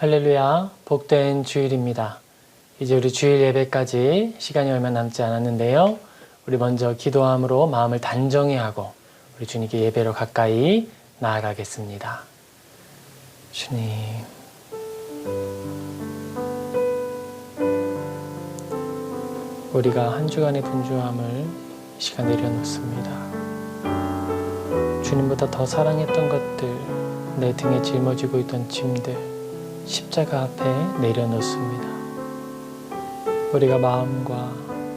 할렐루야, 복된 주일입니다. 이제 우리 주일 예배까지 시간이 얼마 남지 않았는데요. 우리 먼저 기도함으로 마음을 단정히 하고 우리 주님께 예배로 가까이 나아가겠습니다. 주님, 우리가 한 주간의 분주함을 이 시간 내려놓습니다. 주님보다 더 사랑했던 것들, 내 등에 짊어지고 있던 짐들, 십자가 앞에 내려놓습니다. 우리가 마음과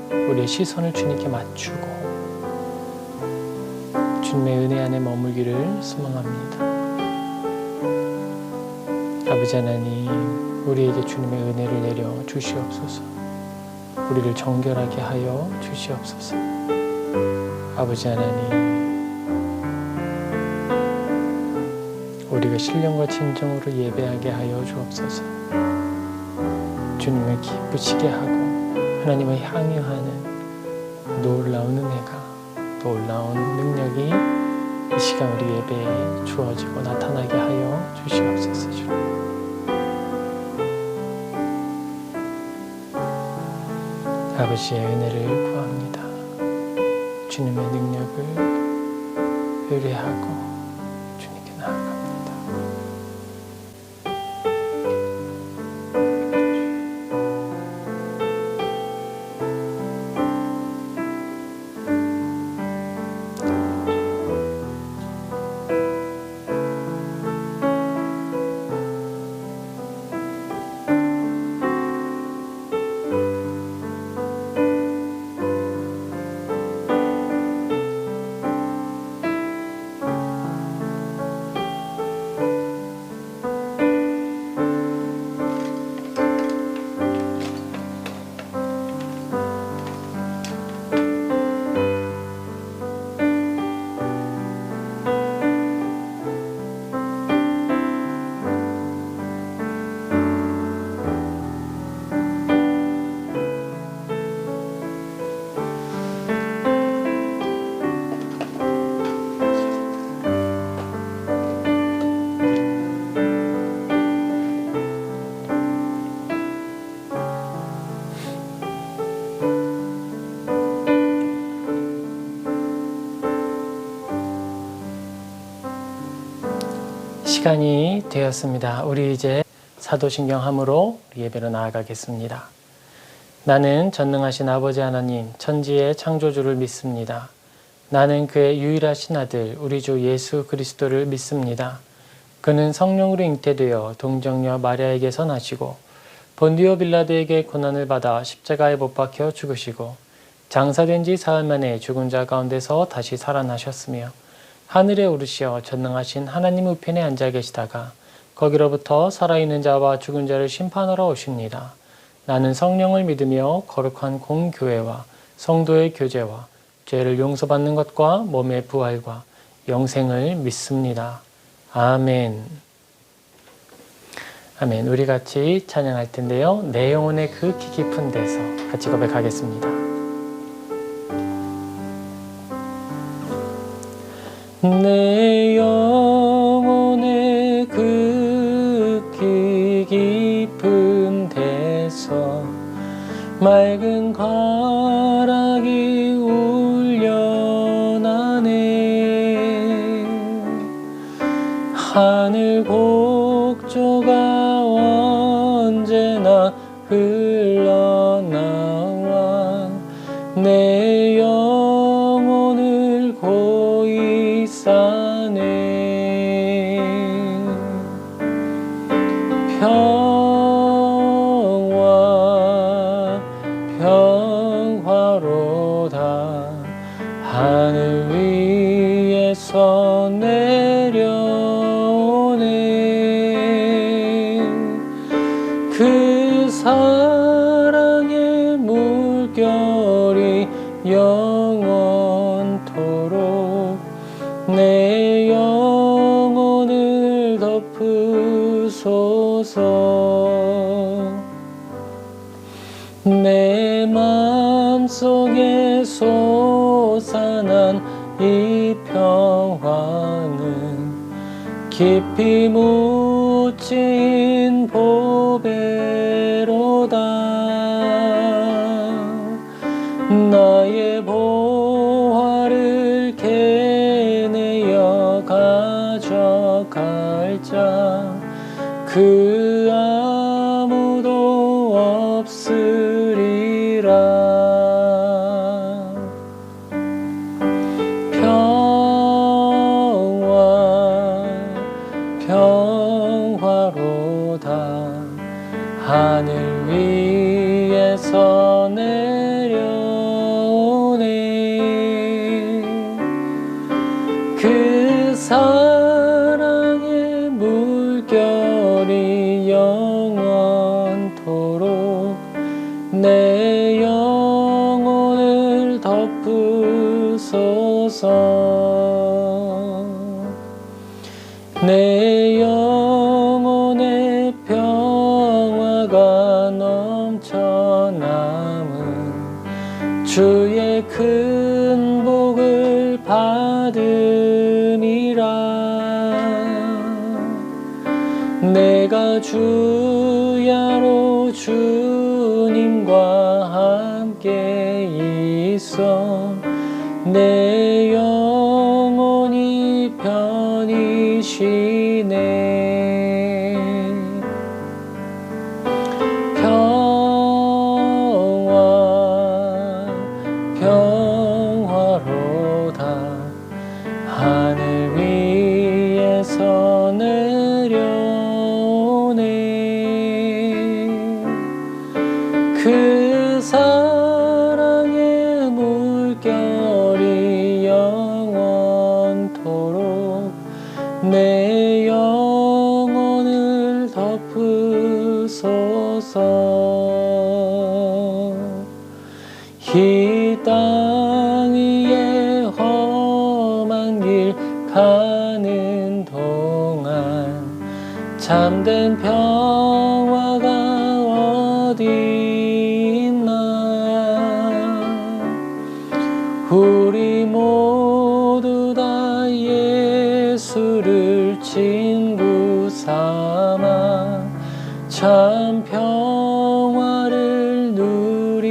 우리의 시선을 주님께 맞추고 주님의 은혜 안에 머물기를 소망합니다. 아버지 하나님, 우리에게 주님의 은혜를 내려 주시옵소서. 우리를 정결하게 하여 주시옵소서. 아버지 하나님, 우리가 신령과 진정으로 예배하게 하여 주옵소서. 주님을 기쁘시게 하고 하나님을 향유하는 놀라운 은혜가, 놀라운 능력이 이 시간 우리 예배에 주어지고 나타나게 하여 주시옵소서. 주님, 아버지의 은혜를 구합니다. 주님의 능력을 의뢰하고 주님께 나아갑니다. 시간이 되었습니다. 우리 이제 사도신경함으로 예배로 나아가겠습니다. 나는 전능하신 아버지 하나님, 천지의 창조주를 믿습니다. 나는 그의 유일하신 아들, 우리 주 예수 그리스도를 믿습니다. 그는 성령으로 잉태되어 동정녀 마리아에게서 나시고 본디오 빌라도에게 고난을 받아 십자가에 못 박혀 죽으시고 장사된 지 사흘 만에 죽은 자 가운데서 다시 살아나셨으며 하늘에 오르시어 전능하신 하나님 우편에 앉아 계시다가 거기로부터 살아있는 자와 죽은 자를 심판하러 오십니다. 나는 성령을 믿으며 거룩한 공교회와 성도의 교제와 죄를 용서받는 것과 몸의 부활과 영생을 믿습니다. 아멘. 아멘. 우리 같이 찬양할 텐데요. 내 영혼의 그 깊은 데서 같이 고백하겠습니다. 내 영혼의 극히 깊은 데서 맑은 가락이 울려나네. 하늘 곡조가 언제나 흘러나와 내 영혼을 고이 싸네. 평화 평화로다 하늘 위에서 내려오네. 그 사랑의 물결이 영원토록 내 영혼을 덮으소서. 내 맘속에 솟아난 이 평화는 깊이 묻혀 값진 보배로다. 나의 보화를 캐내어 가져갈 자 그 아무도 없으리라. 평화로다. 하늘 위에서 내려오네. 그 사랑의 물결이 영원토록 내 영혼을 덮으소서. 내 영혼의 평화가 넘쳐 남은 주의 큰 복을 받음이라. 내가 주야로 주님과 함께 있어 내 영혼이 편히 쉬네. 평화로다. 하늘 위에서 내려오네. 그 사랑의 물결이 영원토록 내 영혼을 덮으소서. 이 땅 위에 험한 길 가는 동안 참된 평화가 어디 있나. 우리 모두 다 예수를 친구 삼아 참 평화를 누리겠네.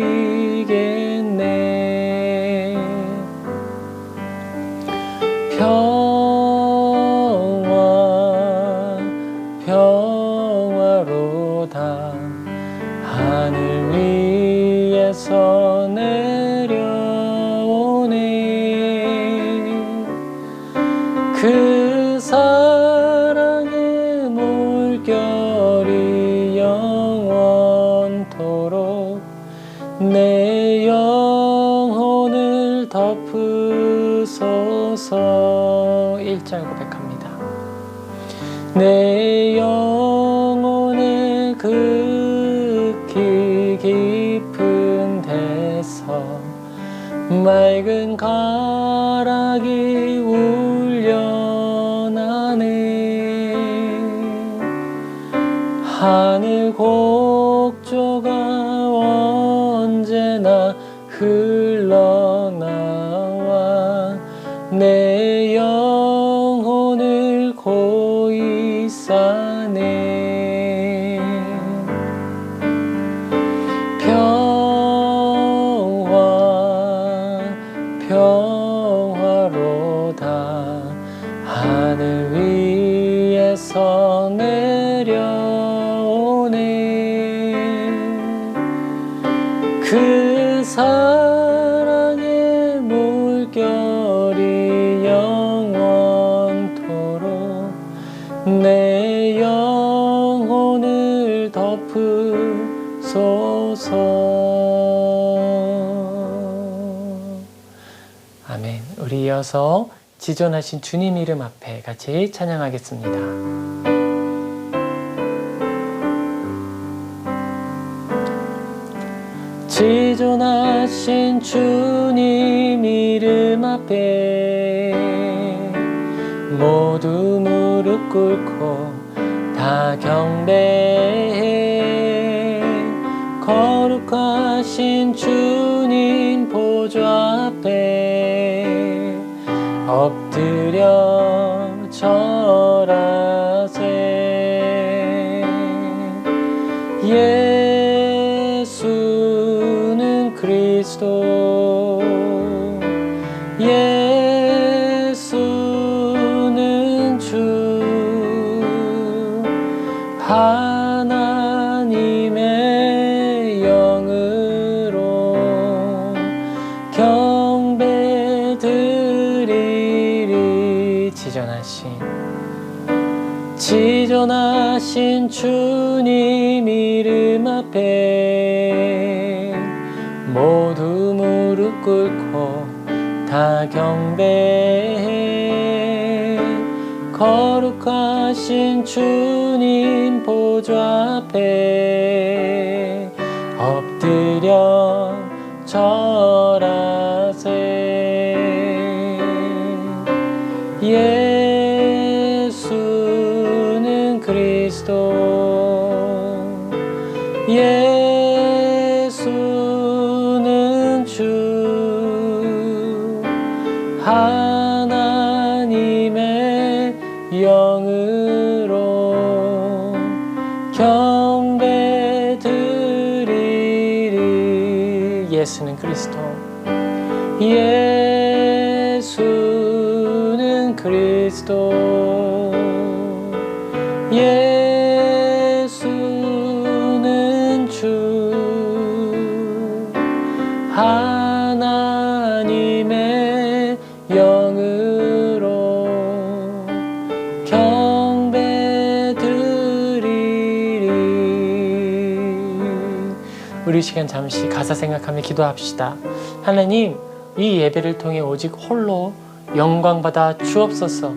평화로다. 하늘 위에서 내려오네. 그 사랑의 물결이 영원토록 내 영혼을 덮으소서. 1절 고백합니다. 내 영혼의 극히 깊은 데서 맑은 가락이 울려나네. 하늘 곡조가 언제나 흘러나와 내 영혼을 고이 싸네. 평화로다. 하늘 위에서 내려오네. 그 사랑의 물결이 영원토록 내 영혼을 덮으소서. 아멘. 우리 이어서 지존하신 주님 이름 앞에 같이 찬양하겠습니다. 지존하신 주님 이름 앞에 모두 무릎 꿇고 다 경배해. 거룩하신 주님 보좌 앞에 엎드려 절하세. 그리스도 예수는 주 하나님의 영으로 경배드리리. 지존하신 주님 이름 앞에 모두 무릎 꿇고 다 경배해. 거룩하신 주님 보좌 앞에 엎드려 절하세. 예수는 그리스도 예수는 주 하나님의 영으로 경배드리리. 예수는 그리스도 예수는 그리스도 예수는 주 하나님의 영으로 경배드리리. 우리 시간 잠시 가사 생각하며 기도합시다. 하나님, 이 예배를 통해 오직 홀로 영광받아 주옵소서.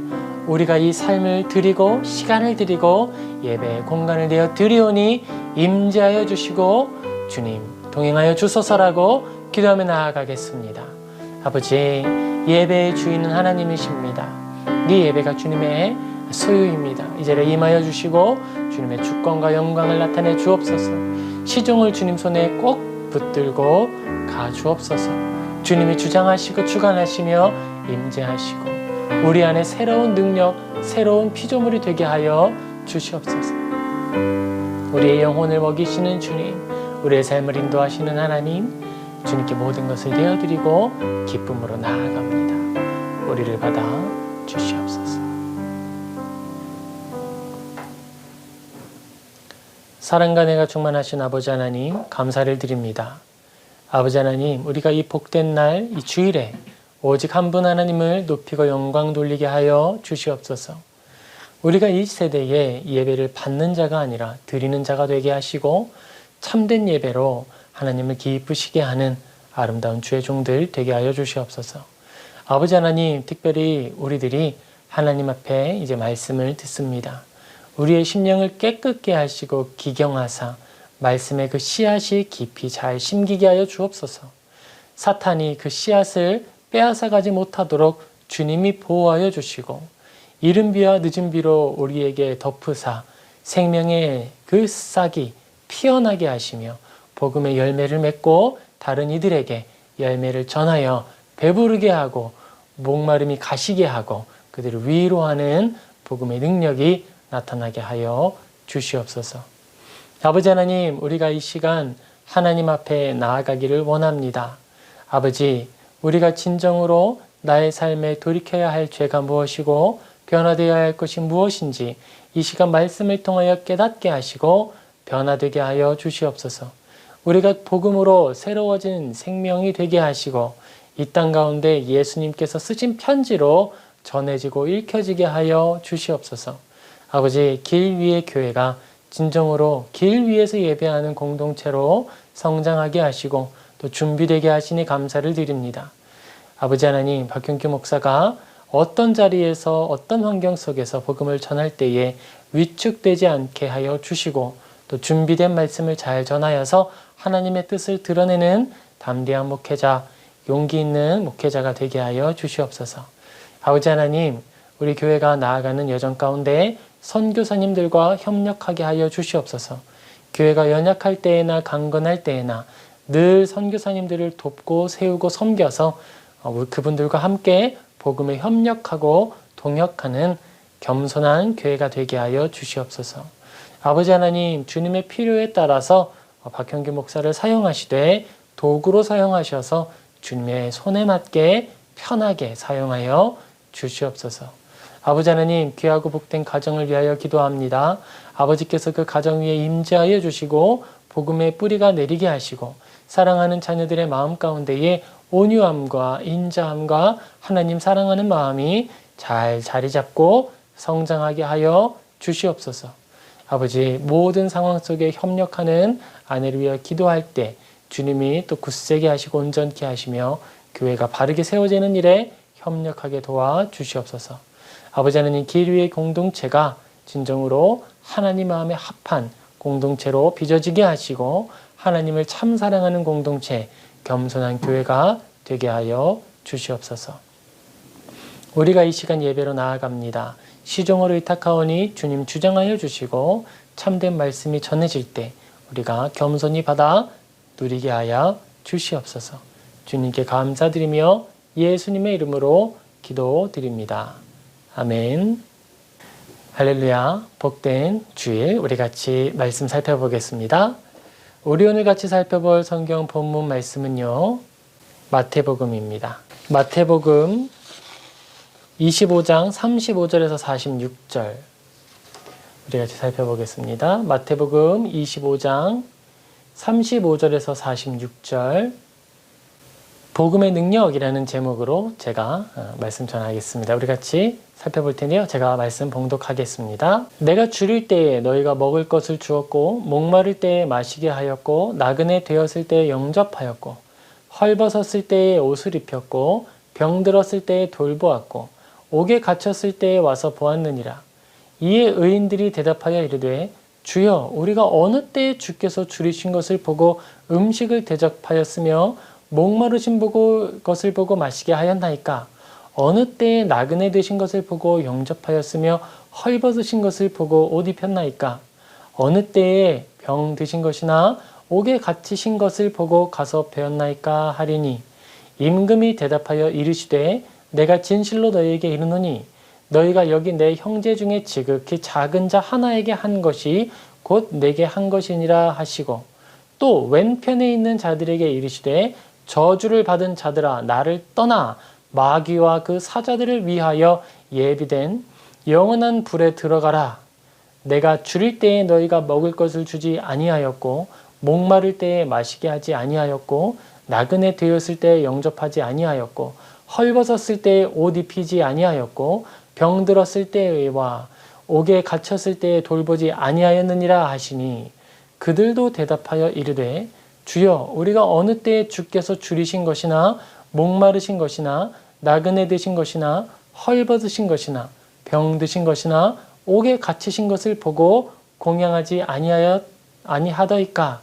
우리가 이 삶을 드리고 시간을 드리고 예배의 공간을 내어 드리오니 임재하여 주시고 주님 동행하여 주소서라고 기도하며 나아가겠습니다. 아버지, 예배의 주인은 하나님이십니다. 이 예배가 주님의 소유입니다. 이 자리에 임하여 주시고 주님의 주권과 영광을 나타내 주옵소서. 시종을 주님 손에 꼭 붙들고 가 주옵소서. 주님이 주장하시고 주관하시며 임재하시고 우리 안에 새로운 능력, 새로운 피조물이 되게 하여 주시옵소서. 우리의 영혼을 먹이시는 주님, 우리의 삶을 인도하시는 하나님, 주님께 모든 것을 되어드리고 기쁨으로 나아갑니다. 우리를 받아 주시옵소서. 사랑과 내가 충만하신 아버지 하나님, 감사를 드립니다. 아버지 하나님, 우리가 이 복된 날, 이 주일에 오직 한 분 하나님을 높이고 영광 돌리게 하여 주시옵소서. 우리가 이 세대에 예배를 받는 자가 아니라 드리는 자가 되게 하시고 참된 예배로 하나님을 기쁘시게 하는 아름다운 주의 종들 되게 하여 주시옵소서. 아버지 하나님, 특별히 우리들이 하나님 앞에 이제 말씀을 듣습니다. 우리의 심령을 깨끗게 하시고 기경하사 말씀의 그 씨앗이 깊이 잘 심기게 하여 주옵소서. 사탄이 그 씨앗을 빼앗아가지 못하도록 주님이 보호하여 주시고 이른 비와 늦은 비로 우리에게 덮으사 생명의 그 싹이 피어나게 하시며 복음의 열매를 맺고 다른 이들에게 열매를 전하여 배부르게 하고 목마름이 가시게 하고 그들을 위로하는 복음의 능력이 나타나게 하여 주시옵소서. 아버지 하나님, 우리가 이 시간 하나님 앞에 나아가기를 원합니다. 아버지, 우리가 진정으로 나의 삶에 돌이켜야 할 죄가 무엇이고 변화되어야 할 것이 무엇인지 이 시간 말씀을 통하여 깨닫게 하시고 변화되게 하여 주시옵소서. 우리가 복음으로 새로워진 생명이 되게 하시고 이 땅 가운데 예수님께서 쓰신 편지로 전해지고 읽혀지게 하여 주시옵소서. 아버지, 길 위의 교회가 진정으로 길 위에서 예배하는 공동체로 성장하게 하시고 또 준비되게 하시니 감사를 드립니다. 아버지 하나님, 박경규 목사가 어떤 자리에서 어떤 환경 속에서 복음을 전할 때에 위축되지 않게 하여 주시고 또 준비된 말씀을 잘 전하여서 하나님의 뜻을 드러내는 담대한 목회자, 용기 있는 목회자가 되게 하여 주시옵소서. 아버지 하나님, 우리 교회가 나아가는 여정 가운데 선교사님들과 협력하게 하여 주시옵소서. 교회가 연약할 때에나 강건할 때에나 늘 선교사님들을 돕고 세우고 섬겨서 그분들과 함께 복음에 협력하고 동역하는 겸손한 교회가 되게 하여 주시옵소서. 아버지 하나님, 주님의 필요에 따라서 박형규 목사를 사용하시되 도구로 사용하셔서 주님의 손에 맞게 편하게 사용하여 주시옵소서. 아버지 하나님, 귀하고 복된 가정을 위하여 기도합니다. 아버지께서 그 가정 위에 임재하여 주시고 복음의 뿌리가 내리게 하시고 사랑하는 자녀들의 마음 가운데에 온유함과 인자함과 하나님 사랑하는 마음이 잘 자리 잡고 성장하게 하여 주시옵소서. 아버지, 모든 상황 속에 협력하는 아내를 위하여 기도할 때 주님이 또 굳세게 하시고 온전케 하시며 교회가 바르게 세워지는 일에 협력하게 도와 주시옵소서. 아버지 하나님, 길 위의 공동체가 진정으로 하나님 마음에 합한 공동체로 빚어지게 하시고 하나님을 참 사랑하는 공동체, 겸손한 교회가 되게 하여 주시옵소서. 우리가 이 시간 예배로 나아갑니다. 시종으로 의탁하오니 주님 주장하여 주시고 참된 말씀이 전해질 때 우리가 겸손히 받아 누리게 하여 주시옵소서. 주님께 감사드리며 예수님의 이름으로 기도드립니다. 아멘. 할렐루야. 복된 주일 우리 같이 말씀 살펴보겠습니다. 우리 오늘 같이 살펴볼 성경 본문 말씀은요, 마태복음입니다. 마태복음 25장 35절에서 46절 우리 같이 살펴보겠습니다. 마태복음 25장 35절에서 46절 복음의 능력이라는 제목으로 제가 말씀 전하겠습니다. 우리 같이 살펴볼 텐데요. 제가 말씀 봉독하겠습니다. 내가 줄일 때에 너희가 먹을 것을 주었고 목마를 때에 마시게 하였고 나그네 되었을 때에 영접하였고 헐벗었을 때에 옷을 입혔고 병들었을 때에 돌보았고 옥에 갇혔을 때에 와서 보았느니라. 이에 의인들이 대답하여 이르되 주여, 우리가 어느 때에 주께서 줄이신 것을 보고 음식을 대접하였으며 목마르신 것을 보고 마시게 하였나이까? 어느 때에 나그네 되신 것을 보고 영접하였으며 헐벗으신 것을 보고 옷 입혔나이까? 어느 때에 병 드신 것이나 옥에 갇히신 것을 보고 가서 배웠나이까 하리니, 임금이 대답하여 이르시되 내가 진실로 너희에게 이르노니 너희가 여기 내 형제 중에 지극히 작은 자 하나에게 한 것이 곧 내게 한 것이니라 하시고, 또 왼편에 있는 자들에게 이르시되 저주를 받은 자들아, 나를 떠나 마귀와 그 사자들을 위하여 예비된 영원한 불에 들어가라. 내가 줄일 때에 너희가 먹을 것을 주지 아니하였고 목마를 때에 마시게 하지 아니하였고 나그네 되었을 때에 영접하지 아니하였고 헐벗었을 때에 옷 입히지 아니하였고 병들었을 때와 옥에 갇혔을 때에 돌보지 아니하였느니라 하시니, 그들도 대답하여 이르되 주여, 우리가 어느 때에 주께서 줄이신 것이나 목마르신 것이나 나그네 되신 것이나 헐벗으신 것이나 병드신 것이나 옥에 갇히신 것을 보고 공양하지 아니하더이까?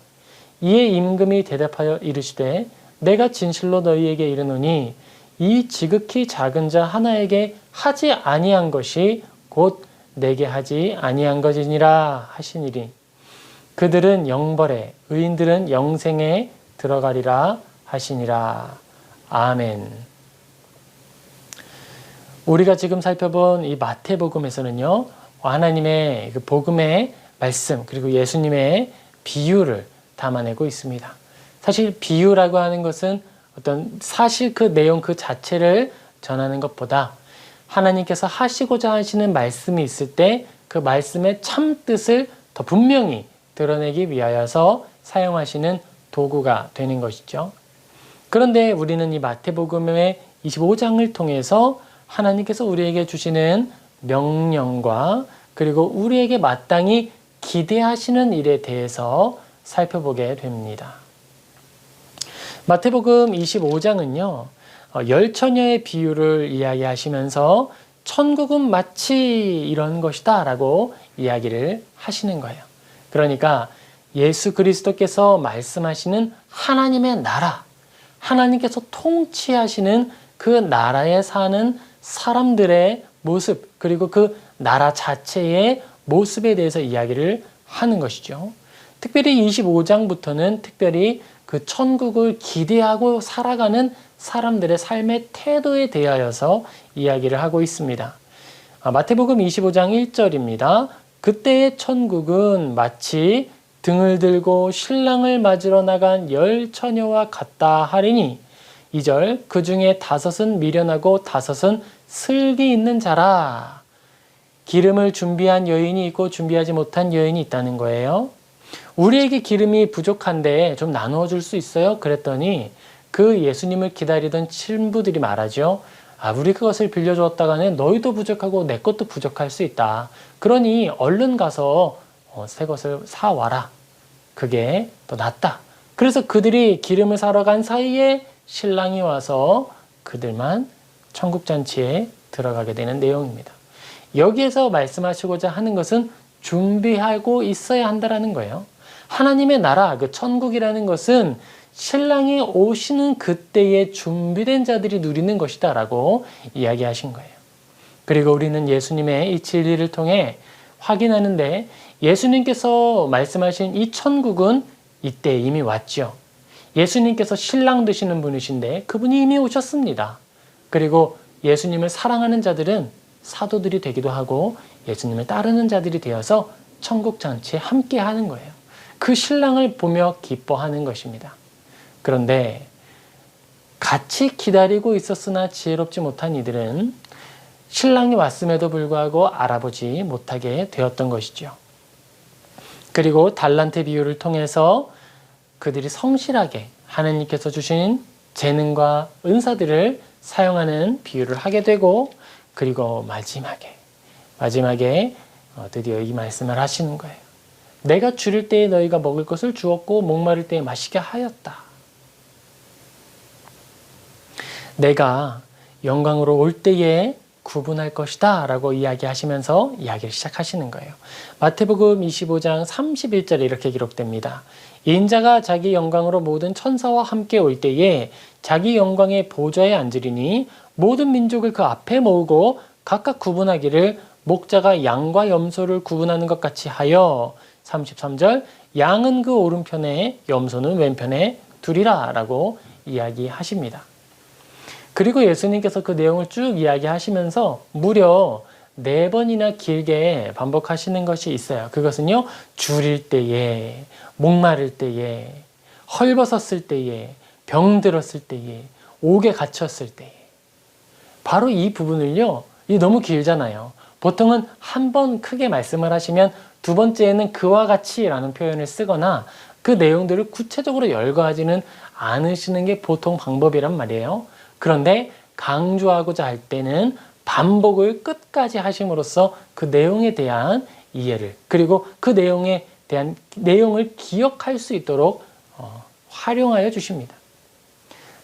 이에 임금이 대답하여 이르시되 내가 진실로 너희에게 이르노니 이 지극히 작은 자 하나에게 하지 아니한 것이 곧 내게 하지 아니한 것이니라 하시니리. 그들은 영벌에 의인들은 영생에 들어가리라 하시니라. 아멘. 우리가 지금 살펴본 이 마태복음에서는요, 하나님의 그 복음의 말씀 그리고 예수님의 비유를 담아내고 있습니다. 사실 비유라고 하는 것은 어떤 사실 그 내용 그 자체를 전하는 것보다 하나님께서 하시고자 하시는 말씀이 있을 때 그 말씀의 참뜻을 더 분명히 드러내기 위하여서 사용하시는 도구가 되는 것이죠. 그런데 우리는 이 마태복음의 25장을 통해서 하나님께서 우리에게 주시는 명령과 그리고 우리에게 마땅히 기대하시는 일에 대해서 살펴보게 됩니다. 마태복음 25장은요, 열처녀의 비유를 이야기하시면서 천국은 마치 이런 것이다 라고 이야기를 하시는 거예요. 그러니까 예수 그리스도께서 말씀하시는 하나님의 나라, 하나님께서 통치하시는 그 나라에 사는 사람들의 모습, 그리고 그 나라 자체의 모습에 대해서 이야기를 하는 것이죠. 특별히 25장부터는 특별히 그 천국을 기대하고 살아가는 사람들의 삶의 태도에 대하여서 이야기를 하고 있습니다. 마태복음 25장 1절입니다. 그때의 천국은 마치 등을 들고 신랑을 맞으러 나간 10처녀와 같다 하리니 2절 그 중에 5은 미련하고 5은 슬기 있는 자라. 기름을 준비한 여인이 있고 준비하지 못한 여인이 있다는 거예요. 우리에게 기름이 부족한데 좀 나누어 줄 수 있어요? 그랬더니 그 예수님을 기다리던 신부들이 말하죠. 우리 그것을 빌려주었다가는 너희도 부족하고 내 것도 부족할 수 있다. 그러니 얼른 가서 새 것을 사와라. 그게 더 낫다. 그래서 그들이 기름을 사러 간 사이에 신랑이 와서 그들만 천국잔치에 들어가게 되는 내용입니다. 여기에서 말씀하시고자 하는 것은 준비하고 있어야 한다는 거예요. 하나님의 나라, 그 천국이라는 것은 신랑이 오시는 그때에 준비된 자들이 누리는 것이다 라고 이야기하신 거예요. 그리고 우리는 예수님의 이 진리를 통해 확인하는데 예수님께서 말씀하신 이 천국은 이때 이미 왔죠. 예수님께서 신랑 되시는 분이신데 그분이 이미 오셨습니다. 그리고 예수님을 사랑하는 자들은 사도들이 되기도 하고 예수님을 따르는 자들이 되어서 천국 잔치에 함께 하는 거예요. 그 신랑을 보며 기뻐하는 것입니다. 그런데 같이 기다리고 있었으나 지혜롭지 못한 이들은 신랑이 왔음에도 불구하고 알아보지 못하게 되었던 것이죠. 그리고 달란트 비유를 통해서 그들이 성실하게 하나님께서 주신 재능과 은사들을 사용하는 비유를 하게 되고 그리고 마지막에 드디어 이 말씀을 하시는 거예요. 내가 줄일 때에 너희가 먹을 것을 주었고 목마를 때에 마시게 하였다. 내가 영광으로 올 때에 구분할 것이다 라고 이야기하시면서 이야기를 시작하시는 거예요. 마태복음 25장 31절에 이렇게 기록됩니다. 인자가 자기 영광으로 모든 천사와 함께 올 때에 자기 영광의 보좌에 앉으리니 모든 민족을 그 앞에 모으고 각각 구분하기를 목자가 양과 염소를 구분하는 것 같이 하여 33절 양은 그 오른편에 염소는 왼편에 두리라 라고 이야기하십니다. 그리고 예수님께서 그 내용을 쭉 이야기하시면서 무려 4번이나 길게 반복하시는 것이 있어요. 그것은요, 줄일 때에, 목마를 때에, 헐벗었을 때에, 병들었을 때에, 옥에 갇혔을 때에. 바로 이 부분을요, 이 너무 길잖아요. 보통은 한 번 크게 말씀을 하시면 두 번째에는 그와 같이 라는 표현을 쓰거나 그 내용들을 구체적으로 열거하지는 않으시는 게 보통 방법이란 말이에요. 그런데 강조하고자 할 때는 반복을 끝까지 하심으로써 그 내용에 대한 이해를 그리고 그 내용에 대한 내용을 기억할 수 있도록 활용하여 주십니다.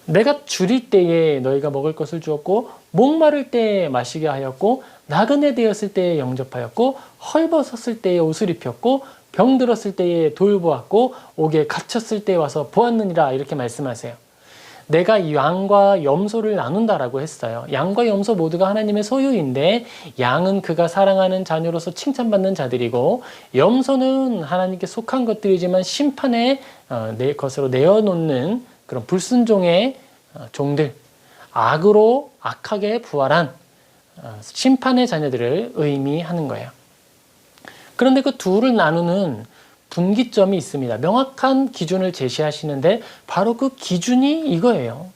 내가 줄일 때에 너희가 먹을 것을 주었고 목마를 때에 마시게 하였고 나그네 되었을 때에 영접하였고 헐벗었을 때에 옷을 입혔고 병들었을 때에 돌보았고 옥에 갇혔을 때에 와서 보았느니라 이렇게 말씀하세요. 내가 양과 염소를 나눈다라고 했어요. 양과 염소 모두가 하나님의 소유인데 양은 그가 사랑하는 자녀로서 칭찬받는 자들이고 염소는 하나님께 속한 것들이지만 심판의 것으로 내어놓는 그런 불순종의 종들, 악하게 부활한 심판의 자녀들을 의미하는 거예요. 그런데 그 둘을 나누는 분기점이 있습니다. 명확한 기준을 제시하시는데 바로 그 기준이 이거예요.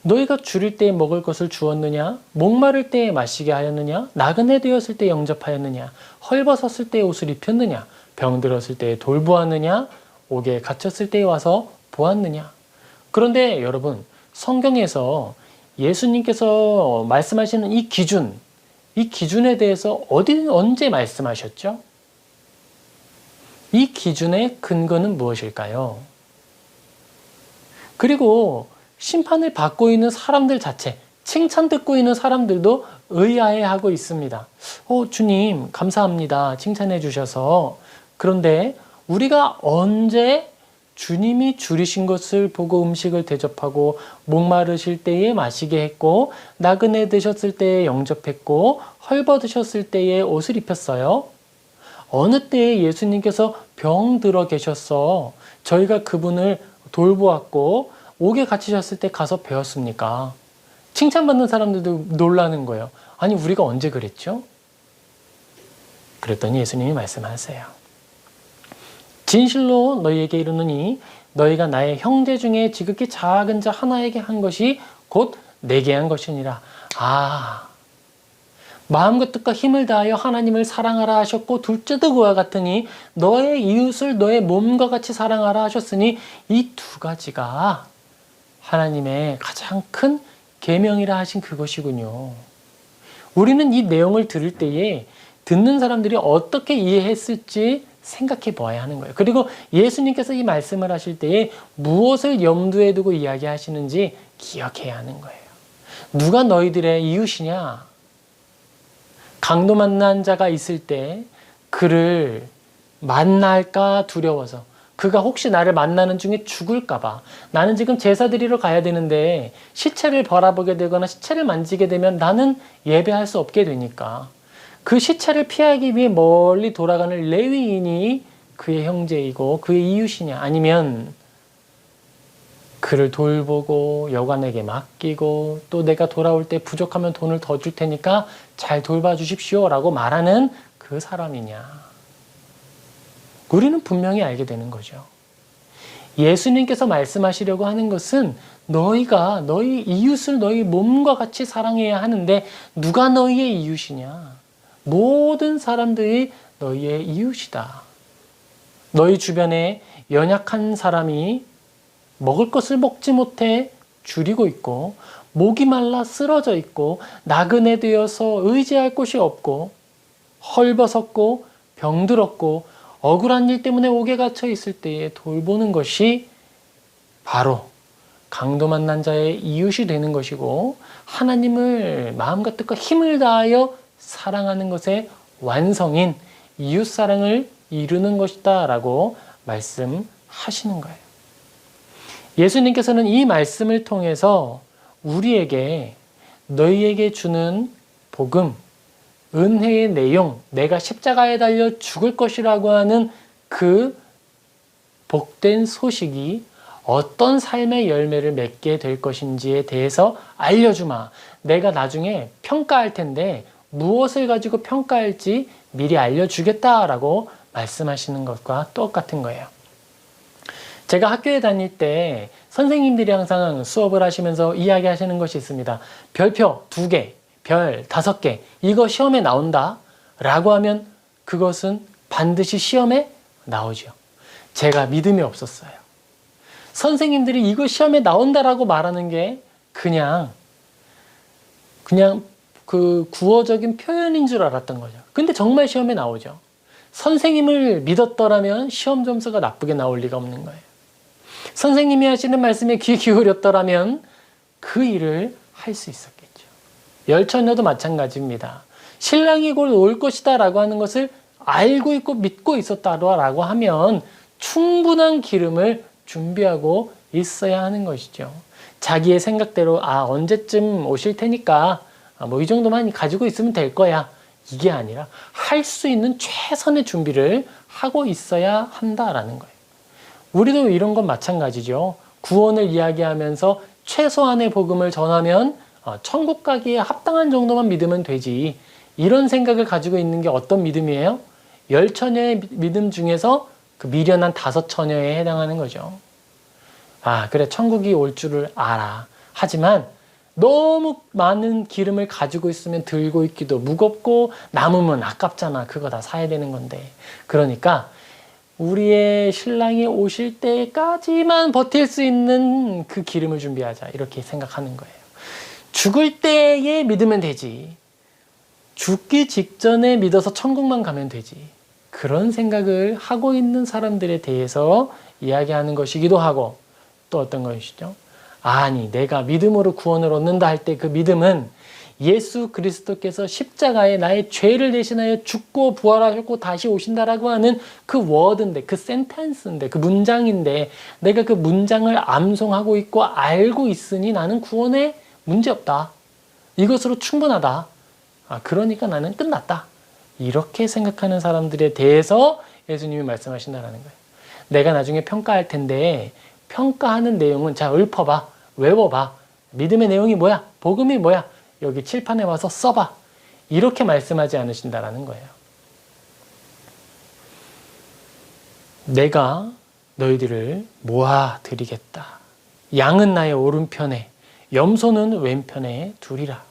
너희가 줄일 때에 먹을 것을 주었느냐? 목마를 때에 마시게 하였느냐? 나그네 되었을 때 영접하였느냐? 헐벗었을 때에 옷을 입혔느냐? 병들었을 때에 돌보았느냐? 옥에 갇혔을 때에 와서 보았느냐? 그런데 여러분, 성경에서 예수님께서 말씀하시는 이 기준에 대해서 언제 말씀하셨죠? 이 기준의 근거는 무엇일까요? 그리고 심판을 받고 있는 사람들 자체, 칭찬 듣고 있는 사람들도 의아해하고 있습니다. 주님 감사합니다. 칭찬해 주셔서. 그런데 우리가 언제 주님이 줄이신 것을 보고 음식을 대접하고 목마르실 때에 마시게 했고 나그네 되셨을 때에 영접했고 헐벗으셨을 때에 옷을 입혔어요? 어느 때에 예수님께서 병들어 계셨어 저희가 그분을 돌보았고 옥에 갇히셨을 때 가서 배웠습니까? 칭찬받는 사람들도 놀라는 거예요. 아니 우리가 언제 그랬죠? 그랬더니 예수님이 말씀하세요. 진실로 너희에게 이르노니 너희가 나의 형제 중에 지극히 작은 자 하나에게 한 것이 곧 내게 한 것이니라. 마음과 뜻과 힘을 다하여 하나님을 사랑하라 하셨고 둘째도 그와 같으니 너의 이웃을 너의 몸과 같이 사랑하라 하셨으니 이 두 가지가 하나님의 가장 큰 계명이라 하신 그것이군요. 우리는 이 내용을 들을 때에 듣는 사람들이 어떻게 이해했을지 생각해 보아야 하는 거예요. 그리고 예수님께서 이 말씀을 하실 때에 무엇을 염두에 두고 이야기하시는지 기억해야 하는 거예요. 누가 너희들의 이웃이냐? 강도 만난 자가 있을 때 그를 만날까 두려워서, 그가 혹시 나를 만나는 중에 죽을까 봐, 나는 지금 제사 드리러 가야 되는데 시체를 바라보게 되거나 시체를 만지게 되면 나는 예배할 수 없게 되니까 그 시체를 피하기 위해 멀리 돌아가는 레위인이 그의 형제이고 그의 이웃이냐, 아니면 그를 돌보고 여관에게 맡기고 또 내가 돌아올 때 부족하면 돈을 더 줄 테니까 잘 돌봐주십시오 라고 말하는 그 사람이냐. 우리는 분명히 알게 되는 거죠. 예수님께서 말씀하시려고 하는 것은 너희가 너희 이웃을 너희 몸과 같이 사랑해야 하는데 누가 너희의 이웃이냐? 모든 사람들이 너희의 이웃이다. 너희 주변에 연약한 사람이 먹을 것을 먹지 못해 줄이고 있고, 목이 말라 쓰러져 있고, 나그네 되어서 의지할 곳이 없고, 헐벗었고 병들었고 억울한 일 때문에 옥에 갇혀 있을 때에 돌보는 것이 바로 강도 만난 자의 이웃이 되는 것이고, 하나님을 마음과 뜻과 힘을 다하여 사랑하는 것의 완성인 이웃사랑을 이루는 것이다 라고 말씀하시는 거예요. 예수님께서는 이 말씀을 통해서 우리에게 너희에게 주는 복음, 은혜의 내용, 내가 십자가에 달려 죽을 것이라고 하는 그 복된 소식이 어떤 삶의 열매를 맺게 될 것인지에 대해서 알려주마. 내가 나중에 평가할 텐데 무엇을 가지고 평가할지 미리 알려주겠다라고 말씀하시는 것과 똑같은 거예요. 제가 학교에 다닐 때 선생님들이 항상 수업을 하시면서 이야기하시는 것이 있습니다. 별표 2개, 별 5개, 이거 시험에 나온다 라고 하면 그것은 반드시 시험에 나오죠. 제가 믿음이 없었어요. 선생님들이 이거 시험에 나온다라고 말하는 게 그냥 그 구어적인 표현인 줄 알았던 거죠. 근데 정말 시험에 나오죠. 선생님을 믿었더라면 시험 점수가 나쁘게 나올 리가 없는 거예요. 선생님이 하시는 말씀에 귀 기울였더라면 그 일을 할 수 있었겠죠. 열처녀도 마찬가지입니다. 신랑이 곧 올 것이다 라고 하는 것을 알고 있고 믿고 있었다라고 하면 충분한 기름을 준비하고 있어야 하는 것이죠. 자기의 생각대로 언제쯤 오실 테니까 뭐 이 정도만 가지고 있으면 될 거야, 이게 아니라 할 수 있는 최선의 준비를 하고 있어야 한다라는 거예요. 우리도 이런 건 마찬가지죠. 구원을 이야기하면서 최소한의 복음을 전하면 천국 가기에 합당한 정도만 믿으면 되지, 이런 생각을 가지고 있는 게 어떤 믿음이에요? 10처녀의 믿음 중에서 그 미련한 5처녀에 해당하는 거죠. 그래, 천국이 올 줄을 알아. 하지만 너무 많은 기름을 가지고 있으면 들고 있기도 무겁고 남으면 아깝잖아. 그거 다 사야 되는 건데. 그러니까 우리의 신랑이 오실 때까지만 버틸 수 있는 그 기름을 준비하자, 이렇게 생각하는 거예요. 죽을 때에 믿으면 되지, 죽기 직전에 믿어서 천국만 가면 되지, 그런 생각을 하고 있는 사람들에 대해서 이야기하는 것이기도 하고, 또 어떤 것이죠? 아니, 내가 믿음으로 구원을 얻는다 할 때 그 믿음은 예수 그리스도께서 십자가에 나의 죄를 대신하여 죽고 부활하셨고 다시 오신다라고 하는 그 워드인데, 그 센텐스인데, 그 문장인데, 내가 그 문장을 암송하고 있고 알고 있으니 나는 구원에 문제없다, 이것으로 충분하다, 그러니까 나는 끝났다, 이렇게 생각하는 사람들에 대해서 예수님이 말씀하신다는 거예요. 내가 나중에 평가할 텐데 평가하는 내용은 자, 읊어봐, 외워봐, 믿음의 내용이 뭐야, 복음이 뭐야, 여기 칠판에 와서 써봐, 이렇게 말씀하지 않으신다라는 거예요. 내가 너희들을 모아 드리겠다. 양은 나의 오른편에, 염소는 왼편에 두리라.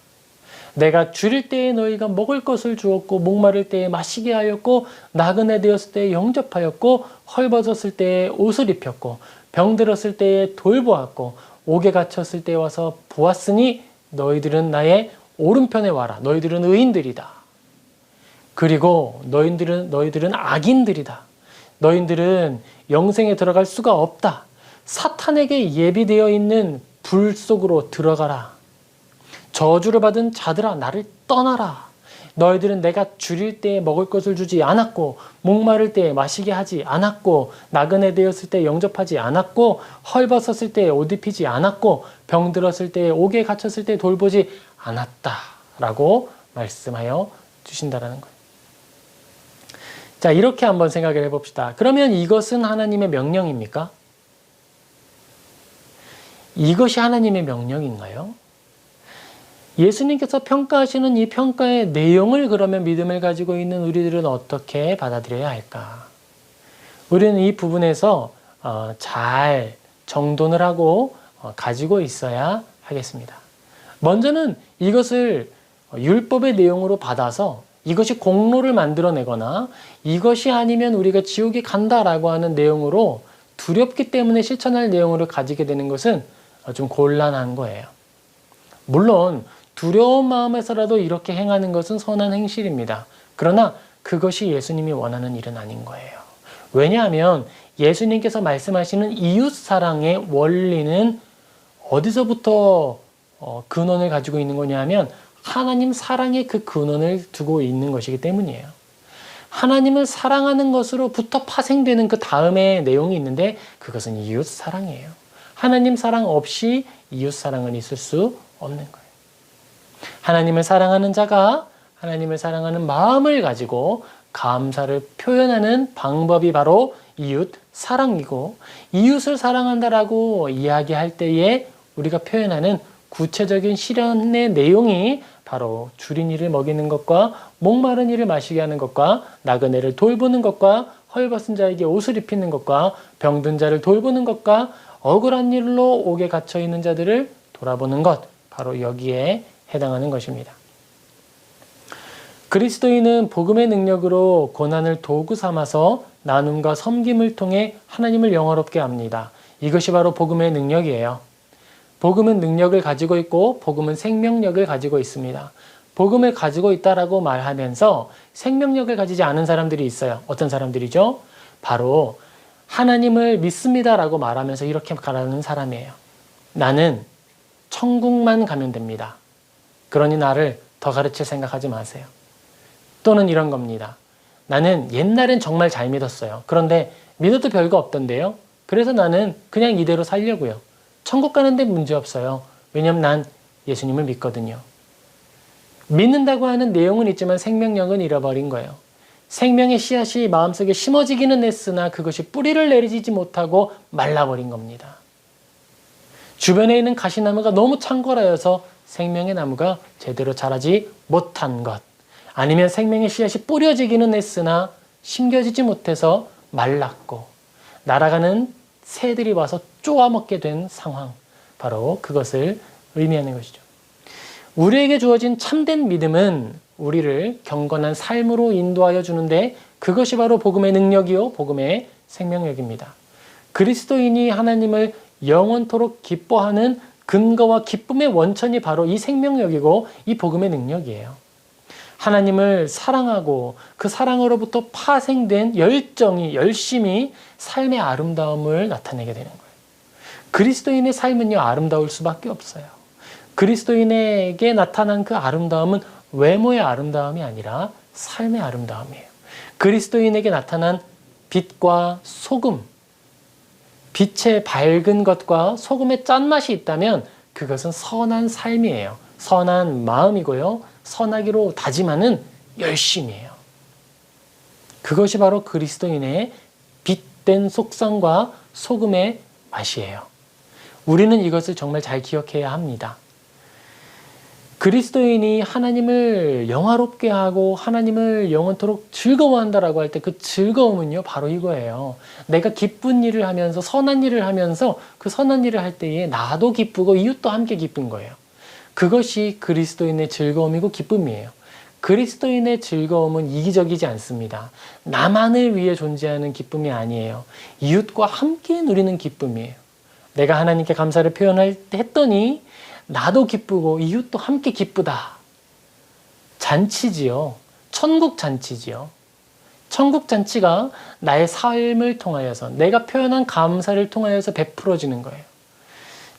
내가 줄일 때에 너희가 먹을 것을 주었고, 목마를 때에 마시게 하였고, 나그네 되었을 때에 영접하였고, 헐벗었을 때에 옷을 입혔고, 병들었을 때에 돌보았고, 옥에 갇혔을 때에 와서 보았으니 너희들은 나의 오른편에 와라. 너희들은 의인들이다. 그리고 너희들은 악인들이다. 너희들은 영생에 들어갈 수가 없다. 사탄에게 예비되어 있는 불 속으로 들어가라. 저주를 받은 자들아, 나를 떠나라. 너희들은 내가 줄일 때에 먹을 것을 주지 않았고, 목마를 때에 마시게 하지 않았고, 나그네 되었을 때 영접하지 않았고, 헐벗었을 때에 옷 입히지 않았고, 병들었을 때에 옥에 갇혔을 때 돌보지 않았다라고 말씀하여 주신다라는 거예요. 자, 이렇게 한번 생각을 해봅시다. 그러면 이것은 하나님의 명령입니까? 이것이 하나님의 명령인가요? 예수님께서 평가하시는 이 평가의 내용을 그러면 믿음을 가지고 있는 우리들은 어떻게 받아들여야 할까? 우리는 이 부분에서 잘 정돈을 하고 가지고 있어야 하겠습니다. 먼저는 이것을 율법의 내용으로 받아서 이것이 공로를 만들어내거나 이것이 아니면 우리가 지옥에 간다라고 하는 내용으로 두렵기 때문에 실천할 내용으로 가지게 되는 것은 좀 곤란한 거예요. 물론 두려운 마음에서라도 이렇게 행하는 것은 선한 행실입니다. 그러나 그것이 예수님이 원하는 일은 아닌 거예요. 왜냐하면 예수님께서 말씀하시는 이웃사랑의 원리는 어디서부터 근원을 가지고 있는 거냐면 하나님 사랑의 그 근원을 두고 있는 것이기 때문이에요. 하나님을 사랑하는 것으로부터 파생되는 그 다음의 내용이 있는데 그것은 이웃사랑이에요. 하나님 사랑 없이 이웃사랑은 있을 수 없는 거예요. 하나님을 사랑하는 자가 하나님을 사랑하는 마음을 가지고 감사를 표현하는 방법이 바로 이웃 사랑이고, 이웃을 사랑한다라고 이야기할 때에 우리가 표현하는 구체적인 실현의 내용이 바로 줄인 이를 먹이는 것과 목마른 이를 마시게 하는 것과 나그네를 돌보는 것과 헐벗은 자에게 옷을 입히는 것과 병든 자를 돌보는 것과 억울한 일로 옥에 갇혀 있는 자들을 돌아보는 것, 바로 여기에 해당하는 것입니다. 그리스도인은 복음의 능력으로 고난을 도구 삼아서 나눔과 섬김을 통해 하나님을 영화롭게 합니다. 이것이 바로 복음의 능력이에요. 복음은 능력을 가지고 있고 복음은 생명력을 가지고 있습니다. 복음을 가지고 있다라고 말하면서 생명력을 가지지 않은 사람들이 있어요. 어떤 사람들이죠? 바로 하나님을 믿습니다라고 말하면서 이렇게 가라는 사람이에요. 나는 천국만 가면 됩니다. 그러니 나를 더 가르칠 생각하지 마세요. 또는 이런 겁니다. 나는 옛날엔 정말 잘 믿었어요. 그런데 믿어도 별거 없던데요. 그래서 나는 그냥 이대로 살려고요. 천국 가는데 문제 없어요. 왜냐면 난 예수님을 믿거든요. 믿는다고 하는 내용은 있지만 생명력은 잃어버린 거예요. 생명의 씨앗이 마음속에 심어지기는 했으나 그것이 뿌리를 내리지 못하고 말라버린 겁니다. 주변에 있는 가시나무가 너무 창궐하여서 생명의 나무가 제대로 자라지 못한 것, 아니면 생명의 씨앗이 뿌려지기는 했으나 심겨지지 못해서 말랐고 날아가는 새들이 와서 쪼아먹게 된 상황, 바로 그것을 의미하는 것이죠. 우리에게 주어진 참된 믿음은 우리를 경건한 삶으로 인도하여 주는데 그것이 바로 복음의 능력이요 복음의 생명력입니다. 그리스도인이 하나님을 영원토록 기뻐하는 근거와 기쁨의 원천이 바로 이 생명력이고 이 복음의 능력이에요. 하나님을 사랑하고 그 사랑으로부터 파생된 열심이 삶의 아름다움을 나타내게 되는 거예요. 그리스도인의 삶은요, 아름다울 수밖에 없어요. 그리스도인에게 나타난 그 아름다움은 외모의 아름다움이 아니라 삶의 아름다움이에요. 그리스도인에게 나타난 빛과 소금, 빛의 밝은 것과 소금의 짠맛이 있다면 그것은 선한 삶이에요. 선한 마음이고요. 선하기로 다짐하는 열심이에요. 그것이 바로 그리스도인의 빛된 속성과 소금의 맛이에요. 우리는 이것을 정말 잘 기억해야 합니다. 그리스도인이 하나님을 영화롭게 하고 하나님을 영원토록 즐거워한다라고 할 때 그 즐거움은요, 바로 이거예요. 내가 기쁜 일을 하면서 선한 일을 하면서 그 선한 일을 할 때에 나도 기쁘고 이웃도 함께 기쁜 거예요. 그것이 그리스도인의 즐거움이고 기쁨이에요. 그리스도인의 즐거움은 이기적이지 않습니다. 나만을 위해 존재하는 기쁨이 아니에요. 이웃과 함께 누리는 기쁨이에요. 내가 하나님께 감사를 했더니 나도 기쁘고 이웃도 함께 기쁘다. 잔치지요. 천국 잔치지요. 천국 잔치가 나의 삶을 통하여서 내가 표현한 감사를 통하여서 베풀어지는 거예요.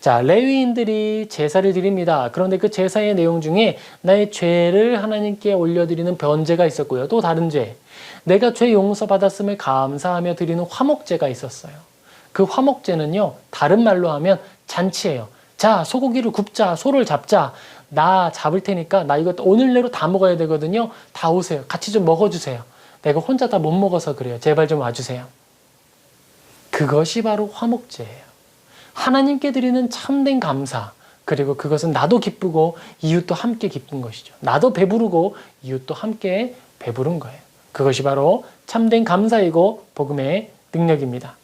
자, 레위인들이 제사를 드립니다. 그런데 그 제사의 내용 중에 나의 죄를 하나님께 올려드리는 번제가 있었고요. 또 다른 죄, 내가 죄 용서받았음을 감사하며 드리는 화목제가 있었어요. 그 화목제는요, 다른 말로 하면 잔치예요. 자, 소고기를 굽자, 소를 잡자, 나 잡을 테니까 나 이거 오늘 내로 다 먹어야 되거든요. 다 오세요. 같이 좀 먹어주세요. 내가 혼자 다 못 먹어서 그래요. 제발 좀 와주세요. 그것이 바로 화목제예요. 하나님께 드리는 참된 감사, 그리고 그것은 나도 기쁘고 이웃도 함께 기쁜 것이죠. 나도 배부르고 이웃도 함께 배부른 거예요. 그것이 바로 참된 감사이고 복음의 능력입니다.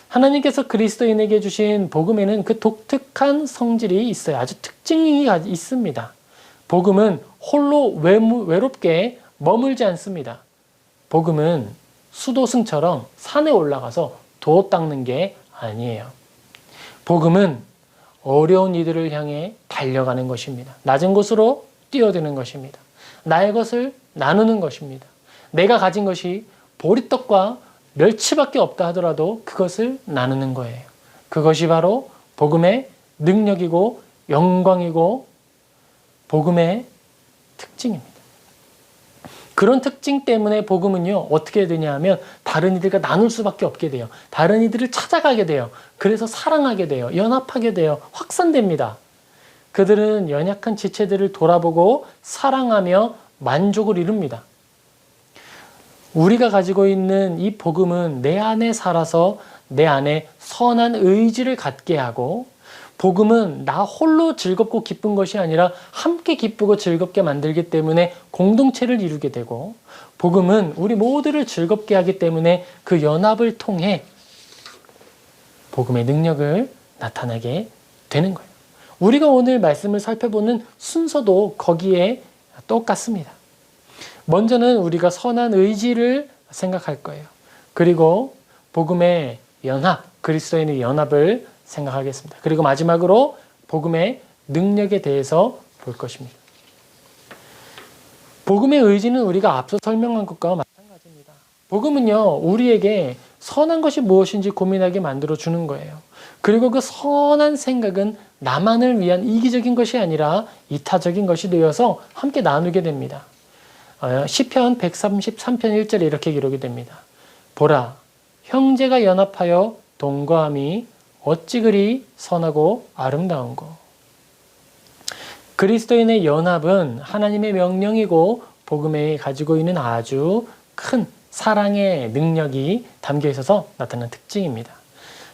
하나님께서 그리스도인에게 주신 복음에는 그 독특한 성질이 있어요. 아주 특징이 있습니다. 복음은 홀로 외롭게 머물지 않습니다. 복음은 수도승처럼 산에 올라가서 도 닦는 게 아니에요. 복음은 어려운 이들을 향해 달려가는 것입니다. 낮은 곳으로 뛰어드는 것입니다. 나의 것을 나누는 것입니다. 내가 가진 것이 보리떡과 멸치밖에 없다 하더라도 그것을 나누는 거예요. 그것이 바로 복음의 능력이고 영광이고 복음의 특징입니다. 그런 특징 때문에 복음은요, 어떻게 되냐 하면 다른 이들과 나눌 수밖에 없게 돼요. 다른 이들을 찾아가게 돼요. 그래서 사랑하게 돼요. 연합하게 돼요. 확산됩니다. 그들은 연약한 지체들을 돌아보고 사랑하며 만족을 이룹니다. 우리가 가지고 있는 이 복음은 내 안에 살아서 내 안에 선한 의지를 갖게 하고, 복음은 나 홀로 즐겁고 기쁜 것이 아니라 함께 기쁘고 즐겁게 만들기 때문에 공동체를 이루게 되고, 복음은 우리 모두를 즐겁게 하기 때문에 그 연합을 통해 복음의 능력을 나타나게 되는 거예요. 우리가 오늘 말씀을 살펴보는 순서도 거기에 똑같습니다. 먼저는 우리가 선한 의지를 생각할 거예요. 그리고 복음의 연합, 그리스도인의 연합을 생각하겠습니다. 그리고 마지막으로 복음의 능력에 대해서 볼 것입니다. 복음의 의지는 우리가 앞서 설명한 것과 마찬가지입니다. 복음은요, 우리에게 선한 것이 무엇인지 고민하게 만들어 주는 거예요. 그리고 그 선한 생각은 나만을 위한 이기적인 것이 아니라 이타적인 것이 되어서 함께 나누게 됩니다. 시편 133편 1절에 이렇게 기록이 됩니다. 보라, 형제가 연합하여 동거함이 어찌 그리 선하고 아름다운고. 그리스도인의 연합은 하나님의 명령이고 복음에 가지고 있는 아주 큰 사랑의 능력이 담겨 있어서 나타나는 특징입니다.